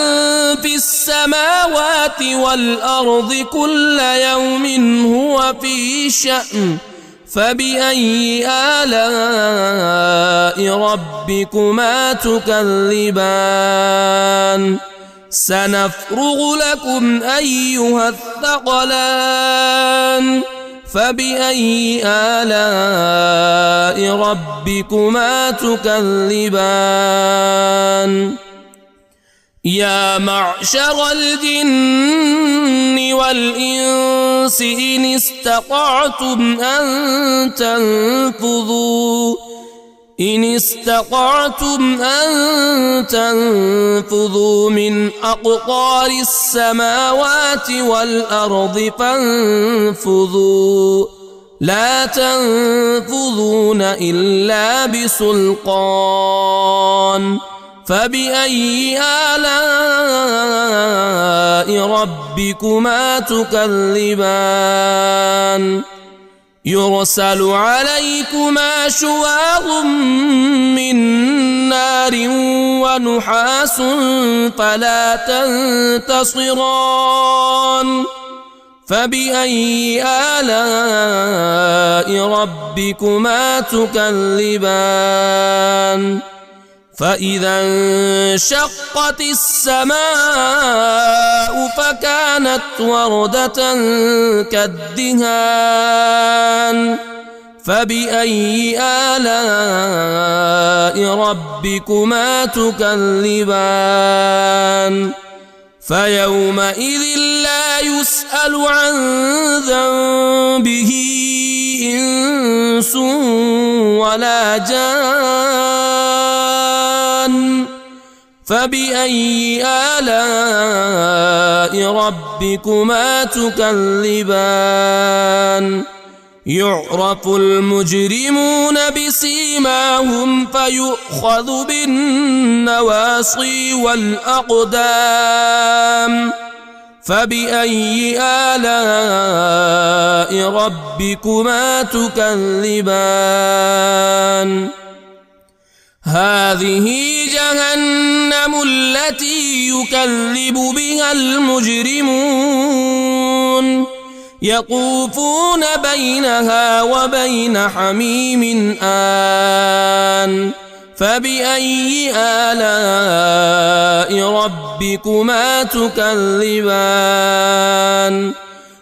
في السماوات والأرض كل يوم هو في شأن فبأي آلاء ربكما تكذبان سنفرغ لكم أيها الثقلان فبأي آلاء ربكما تكذبان يا معشر الجن والإنس إن استطعتم أن إن استطعتم أن تنفذوا من أقطار السماوات والأرض فانفذوا لا تنفذون إلا بسلطان فبأي آلاء ربكما تكذبان يرسل عليكما شواظ من نار ونحاس فلا تنتصران فبأي آلاء ربكما تكذبان فإذا انشقت السماء فكانت وردة كالدهان فبأي آلاء ربكما تكذبان فيومئذ لا يسأل عن ذنبه إنس ولا جان فبأي آلاء ربكما تكذبان يعرف المجرمون بسيماهم فيؤخذ بالنواصي والأقدام فبأي آلاء ربكما تكذبان هذه جهنم التي يكذب بها المجرمون يطوفون بينها وبين حميم آن فبأي آلاء ربكما تكذبان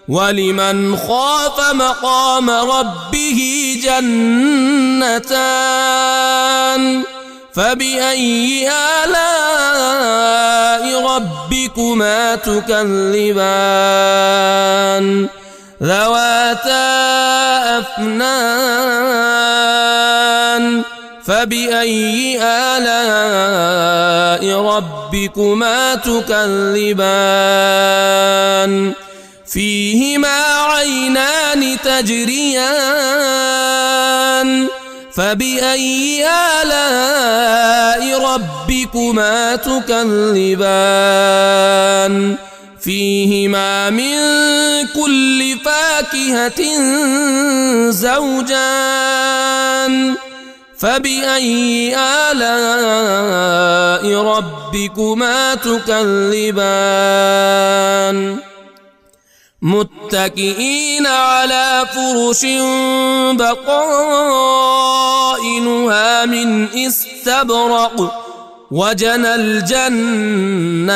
ولمن خاف مقام ربه جنتان فبأي آلاء ربكما تكذبان ذواتا أفنان فبأي آلاء ربكما تكذبان فيهما عينان تجريان فبأي آلاء ربكما تكذبان فيهما من كل فاكهة زوجان فبأي آلاء ربكما تكذبان متكئين على فرش بطائنها من استبرق وجنى الجنتين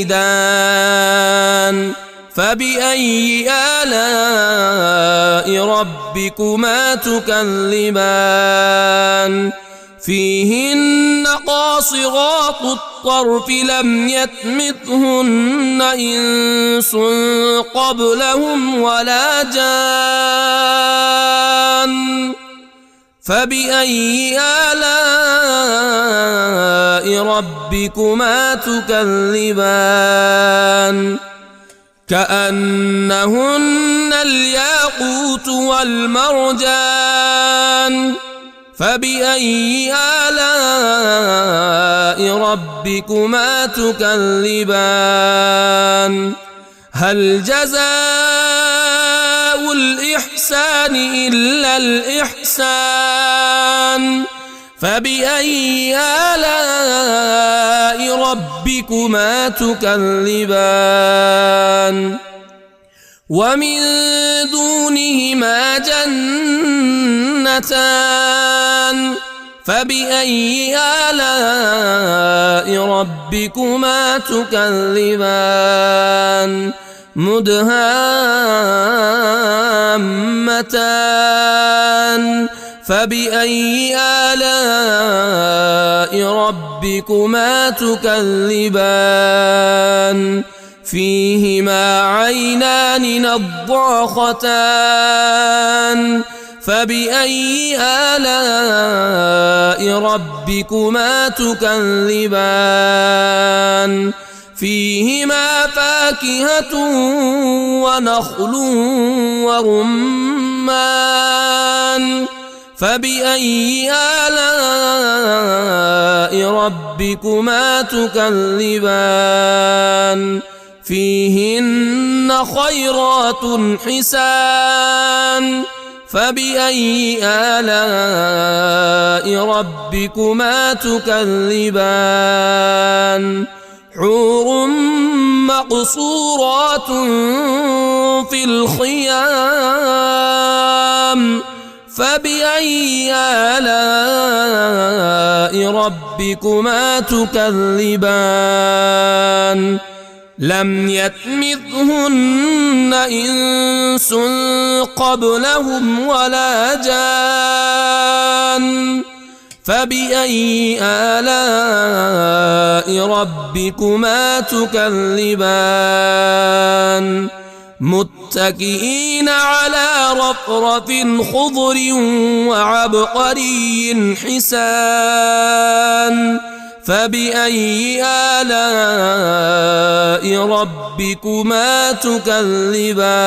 دان فبأي آلاء ربكما تكذبان فيهن قاصرات الطرف لم يطمثهن إنس قبلهم ولا جان فبأي آلاء ربكما تكذبان كأنهن الياقوت والمرجان فبأي آلاء ربكما تكذبان هل جزاء الإحسان إلا الإحسان فبأي آلاء ربكما تكذبان ومن دونهما جنتان فبأي آلاء ربكما تكذبان مدهامتان فبأي آلاء ربكما تكذبان فيهما عينان نضاختان فبأي آلاء ربكما تكذبان فيهما فاكهة ونخل ورمان فبأي آلاء ربكما تكذبان فيهن خيرات حسان فبأي آلاء ربكما تكذبان حور مقصورات في الخيام فبأي آلاء ربكما تكذبان لم يطمثهن إنس قبلهم ولا جان فبأي آلاء ربكما تكذبان متكئين على رفرف خضر وعبقري حسان فبأي آلاء ربكما تكذبان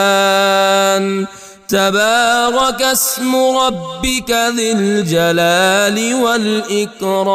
تبارك اسم ربك ذي الجلال والإكرام.